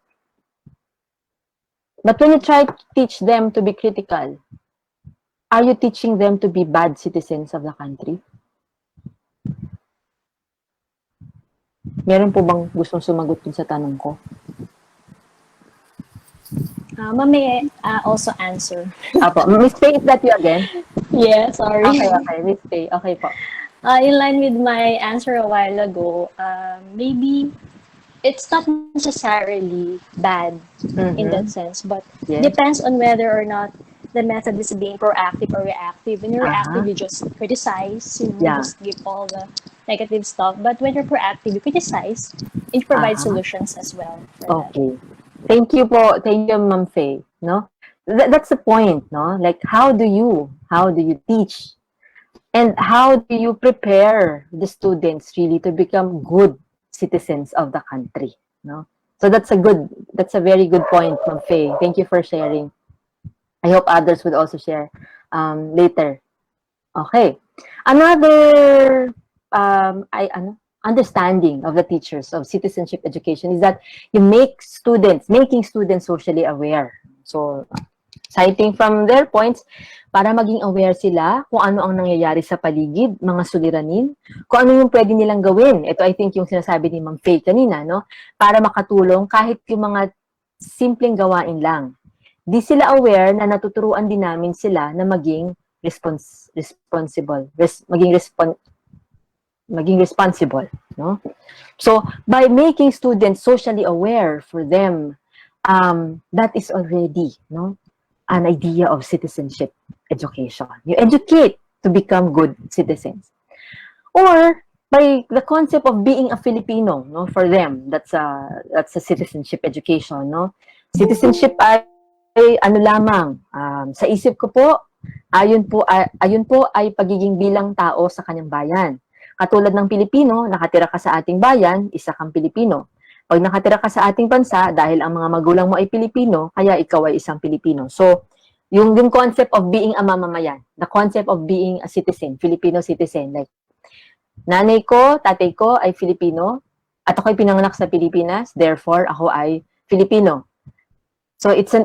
But when you try to teach them to be critical, are you teaching them to be bad citizens of the country? Meron po bang gustong sumagot dun sa tanong ko? Ma'am, may I also answer? Apo. Miss Faye, is that you again? Yeah, sorry. Okay. Miss Faye. Okay po. In line with my answer a while ago, maybe it's not necessarily bad in that sense, but Yes. depends on whether or not the method is being proactive or reactive. When you're reactive, you just criticize, you Yeah. just give all the negative stuff. But when you're proactive, you criticize and you provide solutions as well for that. Okay. Thank you po. Thank you, Ma'am Faye. No? That's the point, no? Like, how do you teach? And how do you prepare the students really to become good citizens of the country? No? So that's a very good point, Ma'am Faye. Thank you for sharing. I hope others would also share later. Okay. Another understanding of the teachers of citizenship education is that making students socially aware. So, citing from their points, para maging aware sila kung ano ang nangyayari sa paligid, mga suliranin, kung ano yung pwede nilang gawin. Ito, I think, yung sinasabi ni Ma'am Faye kanina, no? Para makatulong kahit yung mga simpleng gawain lang. Di sila aware na natuturuan din namin sila na maging responsible, no? So, by making students socially aware for them, that is already, no, an idea of citizenship education. You educate to become good citizens. Or by the concept of being a Filipino, no, for them, that's a citizenship education, no. Citizenship ay ano lamang, sa isip ko po, ayun po ay pagiging bilang tao sa kanyang bayan. Katulad ng Pilipino, nakatira ka sa ating bayan, isa kang Pilipino. Pag nakatira ka sa ating bansa, dahil ang mga magulang mo ay Pilipino, kaya ikaw ay isang Pilipino. So, yung concept of being a mamamayan, the concept of being a citizen, Filipino citizen, like, nanay ko, tatay ko ay Filipino, at ako'y pinanganak sa Pilipinas, therefore, ako ay Filipino. So, that's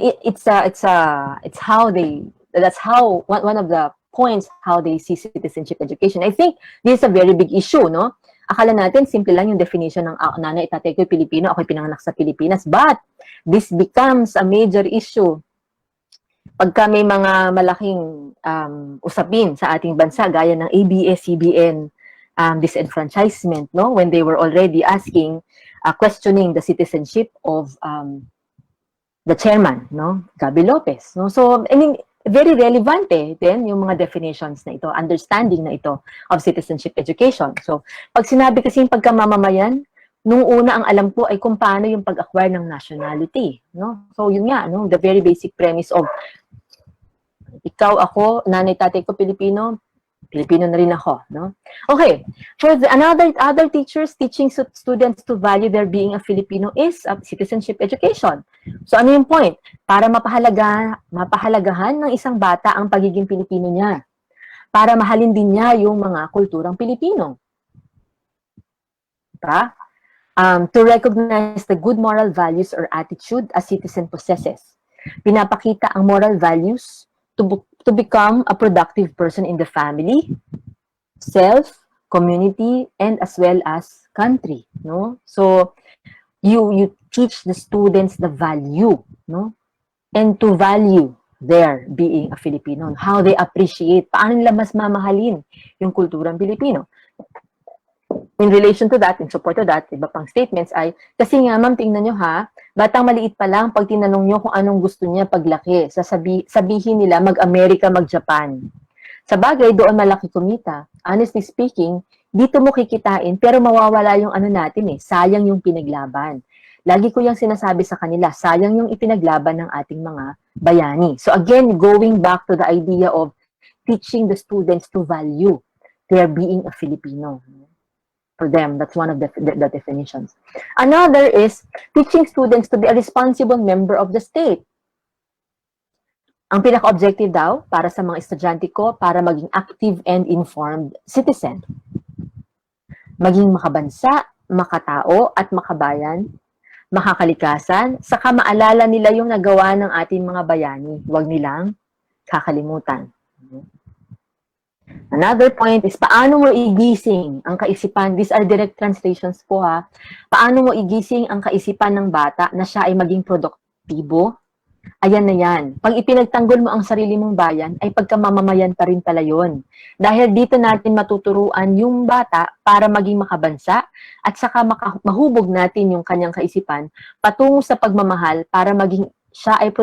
how, one of the points how they see citizenship education. I think this is a very big issue, no? Akala natin, simple lang yung definition ng nanay, tatay ko Pilipino, ako'y pinanganak sa Pilipinas. But, this becomes a major issue pagka may mga malaking usapin sa ating bansa, gaya ng ABS-CBN disenfranchisement, no? When they were already questioning the citizenship of the chairman, no? Gabi Lopez, no? So, I mean, very relevant then yung mga definitions na ito, understanding na ito of citizenship education. So, pag sinabi kasing pagkamamamayan, nung una ang alam ko ay kung paano yung pag-acquire ng nationality, no? So, yun nga, no? The very basic premise of ikaw, ako, nanay, tatay ko Pilipino na rin ako, no? Okay, for other teachers teaching students to value their being a Filipino is citizenship education. So ano yung point? Para mapahalagahan ng isang bata ang pagiging Pilipino niya. Para mahalin din niya yung mga kulturang Pilipino. Diba? To recognize the good moral values or attitude a citizen possesses. Pinapakita ang moral values to become a productive person in the family, self, community, and as well as country, no? So, you teach the students the value, no? And to value their being a Filipino, how they appreciate, paano nila mas mamahalin yung kulturang Pilipino. In relation to that, in support to that, iba pang statements ay, kasi nga ma'am, tingnan nyo ha, batang maliit pa lang, pag tinanong nyo kung anong gusto niya paglaki, sabihin nila mag-Amerika, mag-Japan. Sa bagay, doon malaki kumita. Honestly speaking, dito mo kikitain, pero mawawala yung ano natin sayang yung pinaglaban. Lagi ko yung sinasabi sa kanila, sayang yung ipinaglaban ng ating mga bayani. So again, going back to the idea of teaching the students to value their being a Filipino. For them, that's one of the definitions. Another is teaching students to be a responsible member of the state. Ang pinaka-objective daw, para sa mga estudyante ko, para maging active and informed citizen. Maging makabansa, makatao, at makabayan, makakalikasan, saka maalala nila yung nagawa ng ating mga bayani. Huwag nilang kakalimutan. Another point is, paano mo igising ang kaisipan? These are direct translations po ha. Paano mo igising ang kaisipan ng bata na siya ay maging produktibo? Ayan na yan. Pag ipinagtanggol mo ang sarili mong bayan, ay pagkamamamayan pa rin pala yun. Dahil dito natin matuturuan yung bata para maging makabansa at saka mahubog natin yung kanyang kaisipan patungo sa pagmamahal para maging siya ay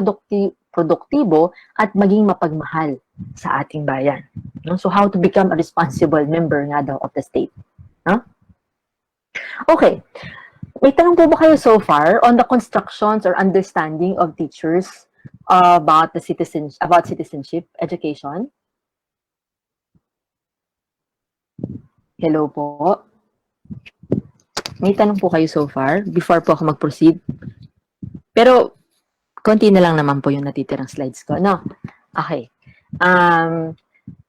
produktibo, at maging mapagmahal sa ating bayan. No? So, how to become a responsible member nga daw of the state. No? Okay. May tanong po ba kayo so far on the constructions or understanding of teachers about citizenship education? Hello po. May tanong po kayo so far before po ako mag-proceed? Pero, konti na lang naman po yung natitirang slides ko, no? Okay.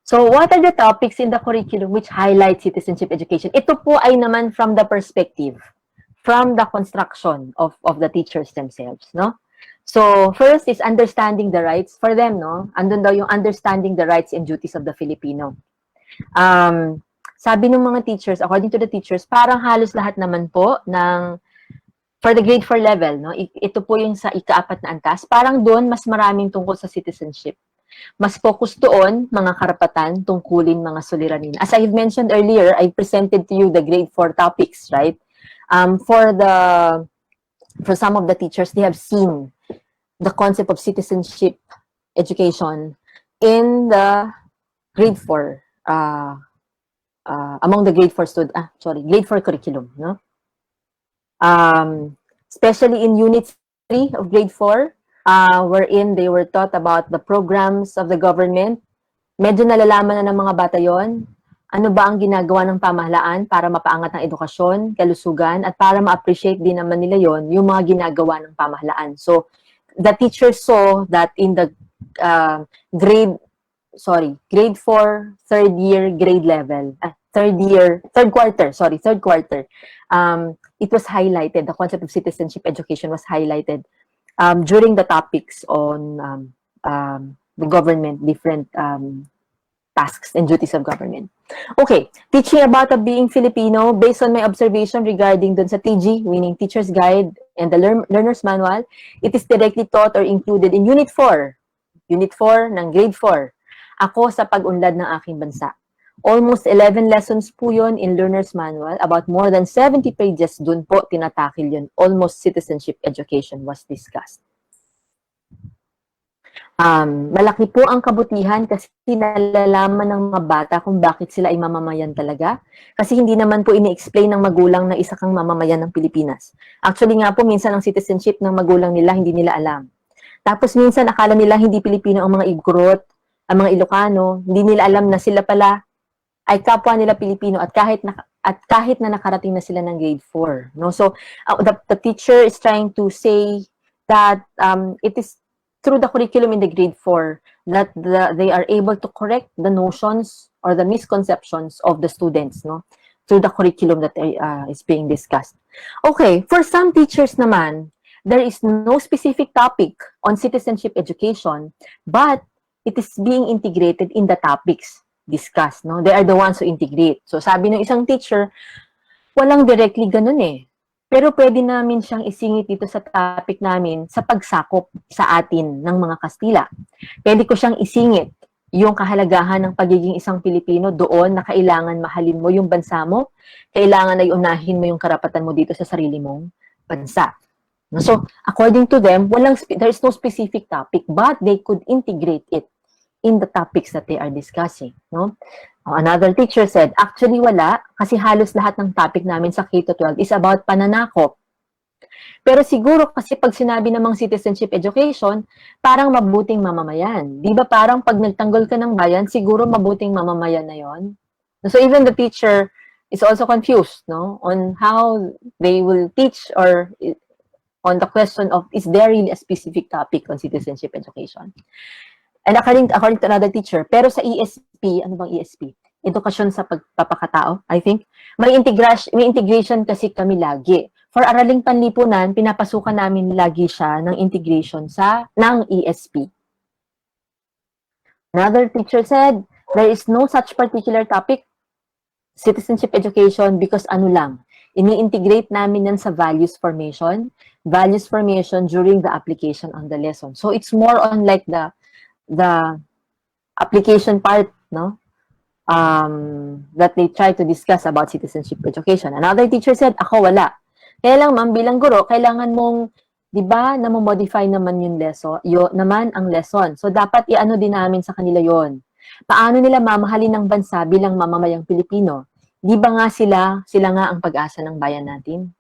So, what are the topics in the curriculum which highlight citizenship education? Ito po ay naman from the perspective, from the construction of the teachers themselves, no? So, first is understanding the rights for them, no? Andun daw yung understanding the rights and duties of the Filipino. Sabi ng mga teachers, according to the teachers, parang halos lahat naman po ng for the grade 4 level, no? Ito po yung sa ika-4 na antas, parang doon mas maraming tungkol sa citizenship. Mas focus doon, mga karapatan, tungkulin, mga suliranin. As I've mentioned earlier, I presented to you the grade 4 topics, right? For some of the teachers, they have seen the concept of citizenship education in the grade 4, among the grade 4 grade 4 curriculum, no? Especially in unit 3 of grade 4, wherein they were taught about the programs of the government. Medyo nalalaman na ng mga bata yon. Ano ba ang ginagawa ng pamahalaan para mapaangat ang edukasyon, kalusugan, at para ma-appreciate din naman nila yon yung mga ginagawa ng pamahalaan. So, the teachers saw that in the grade 4, third quarter, it was highlighted, the concept of citizenship education was highlighted during the topics on the government, different tasks and duties of government. Okay, teaching about being Filipino, based on my observation regarding dun sa TG, meaning Teacher's Guide and the Learner's Manual, it is directly taught or included in Unit 4 ng grade 4. Ako sa pag-unlad ng aking bansa. Almost 11 lessons po yun in Learner's Manual. About more than 70 pages dun po tinatakil yun. Almost citizenship education was discussed. Malaki po ang kabutihan kasi nalalaman ng mga bata kung bakit sila ay mamamayan talaga. Kasi hindi naman po ini-explain ng magulang na isa kang mamamayan ng Pilipinas. Actually nga po, minsan ang citizenship ng magulang nila, hindi nila alam. Tapos minsan akala nila hindi Pilipino ang mga Igorot, ang mga Ilocano, hindi nila alam na sila pala ay kapwa nila Pilipino at kahit na nakarating na sila ng grade 4, no? So the teacher is trying to say that it is through the curriculum in the grade 4 that they are able to correct the notions or the misconceptions of the students, no? Through the curriculum that is being discussed. Okay, for some teachers naman, there is no specific topic on citizenship education, but it is being integrated in the topics discussed, no? They are the ones who integrate. So sabi ng isang teacher, walang directly ganun eh. Pero pwede namin siyang isingit dito sa topic namin sa pagsakop sa atin ng mga Kastila. Pwede ko siyang isingit yung kahalagahan ng pagiging isang Pilipino doon na kailangan mahalin mo yung bansa mo, kailangan ay unahin mo yung karapatan mo dito sa sarili mong bansa. So, according to them, there is no specific topic, but they could integrate it in the topics that they are discussing, no? Another teacher said, actually wala, kasi halos lahat ng topic namin sa K-12 is about pananakop. Pero siguro kasi pag sinabi namang citizenship education, parang mabuting mamamayan. Di ba parang pag nagtanggol ka ng bayan, siguro mabuting mamamayan na yon? So even the teacher is also confused, no? On how they will teach or on the question of, is there really a specific topic on citizenship education? And according to another teacher, pero sa ESP, ano bang ESP? Edukasyon sa pagpapakatao, I think. May integration kasi kami lagi. For Araling Panlipunan, pinapasukan namin lagi siya ng integration ng ESP. Another teacher said, there is no such particular topic, citizenship education, because ano lang, ini-integrate namin yan sa values formation during the application on the lesson. So it's more on like the application part, no? That they try to discuss about citizenship education. Another teacher said, ako wala. Kaya lang, ma'am, bilang guro, kailangan mong 'di ba, modify naman yung lesson, naman ang lesson. So dapat iano din namin sa kanila 'yon. Paano nila mamahalin ng bansa bilang mamamayang Pilipino? 'Di ba nga sila nga ang pag-asa ng bayan natin?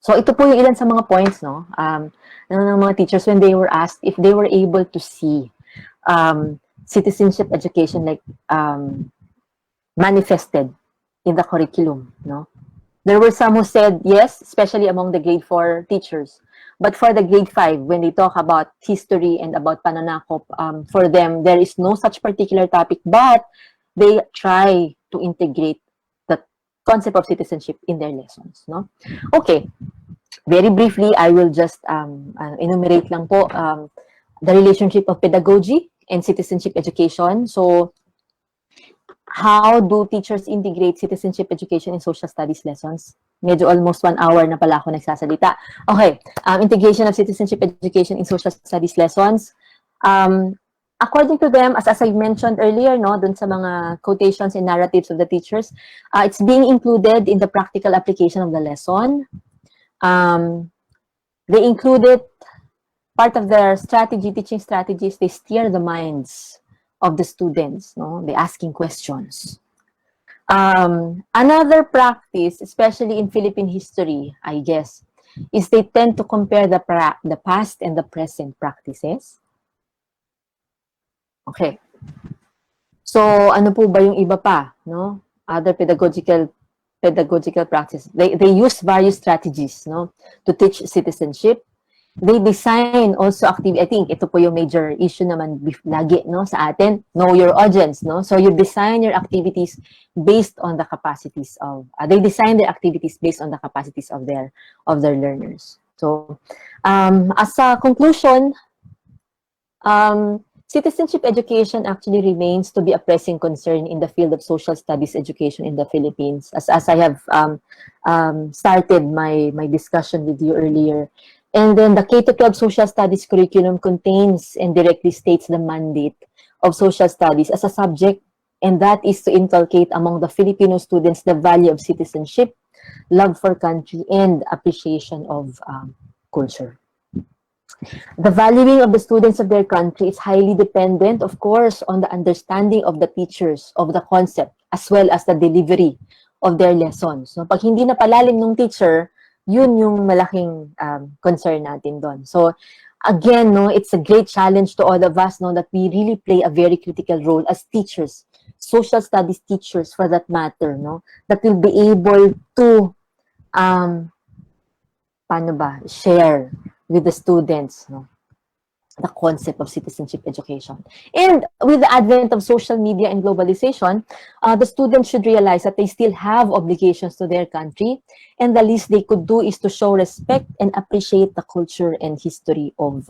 So ito po yung ilan sa mga points, no, ng mga teachers when they were asked if they were able to see citizenship education like manifested in the curriculum, no. There were some who said yes, especially among the grade 4 teachers. But for the grade 5, when they talk about history and about pananakop, for them, there is no such particular topic, but they try to integrate the concept of citizenship in their lessons, no? Okay, very briefly, I will just enumerate lang po the relationship of pedagogy and citizenship education. So, how do teachers integrate citizenship education in social studies lessons? Medyo almost 1 hour na pala ako nagsasalita. Okay, integration of citizenship education in social studies lessons. According to them, as I mentioned earlier, no, dun sa mga quotations and narratives of the teachers, it's being included in the practical application of the lesson. They included part of their strategy, teaching strategies, they steer the minds of the students, no? They asking questions. Another practice, especially in Philippine history, I guess, is they tend to compare the past and the present practices. Okay. So, ano po ba yung iba pa, no? Other pedagogical practices. They use various strategies, no, to teach citizenship. They design also activity. I think ito po yung major issue naman lagi, no, sa atin. Know your audience, no? So you design your activities based on the capacities of, they design their activities based on the capacities of their learners. So, as a conclusion, citizenship education actually remains to be a pressing concern in the field of social studies education in the Philippines. As I have started my discussion with you earlier. And then the K-12 social studies curriculum contains and directly states the mandate of social studies as a subject, and that is to inculcate among the Filipino students the value of citizenship, love for country, and appreciation of culture. The valuing of the students of their country is highly dependent, of course, on the understanding of the teachers of the concept as well as the delivery of their lessons. So, pag hindi na palalim ng teacher, yun yung malaking concern natin doon. So, again, no, it's a great challenge to all of us, no, that we really play a very critical role as teachers, social studies teachers for that matter, no, that will be able to, share with the students, no, the concept of citizenship education. And with the advent of social media and globalization, the students should realize that they still have obligations to their country, and the least they could do is to show respect and appreciate the culture and history of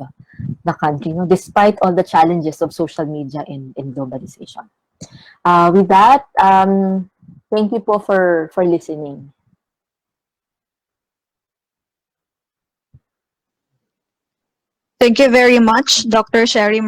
the country, no, despite all the challenges of social media and globalization. With that, thank you po for listening. Thank you very much, Dr. Sherry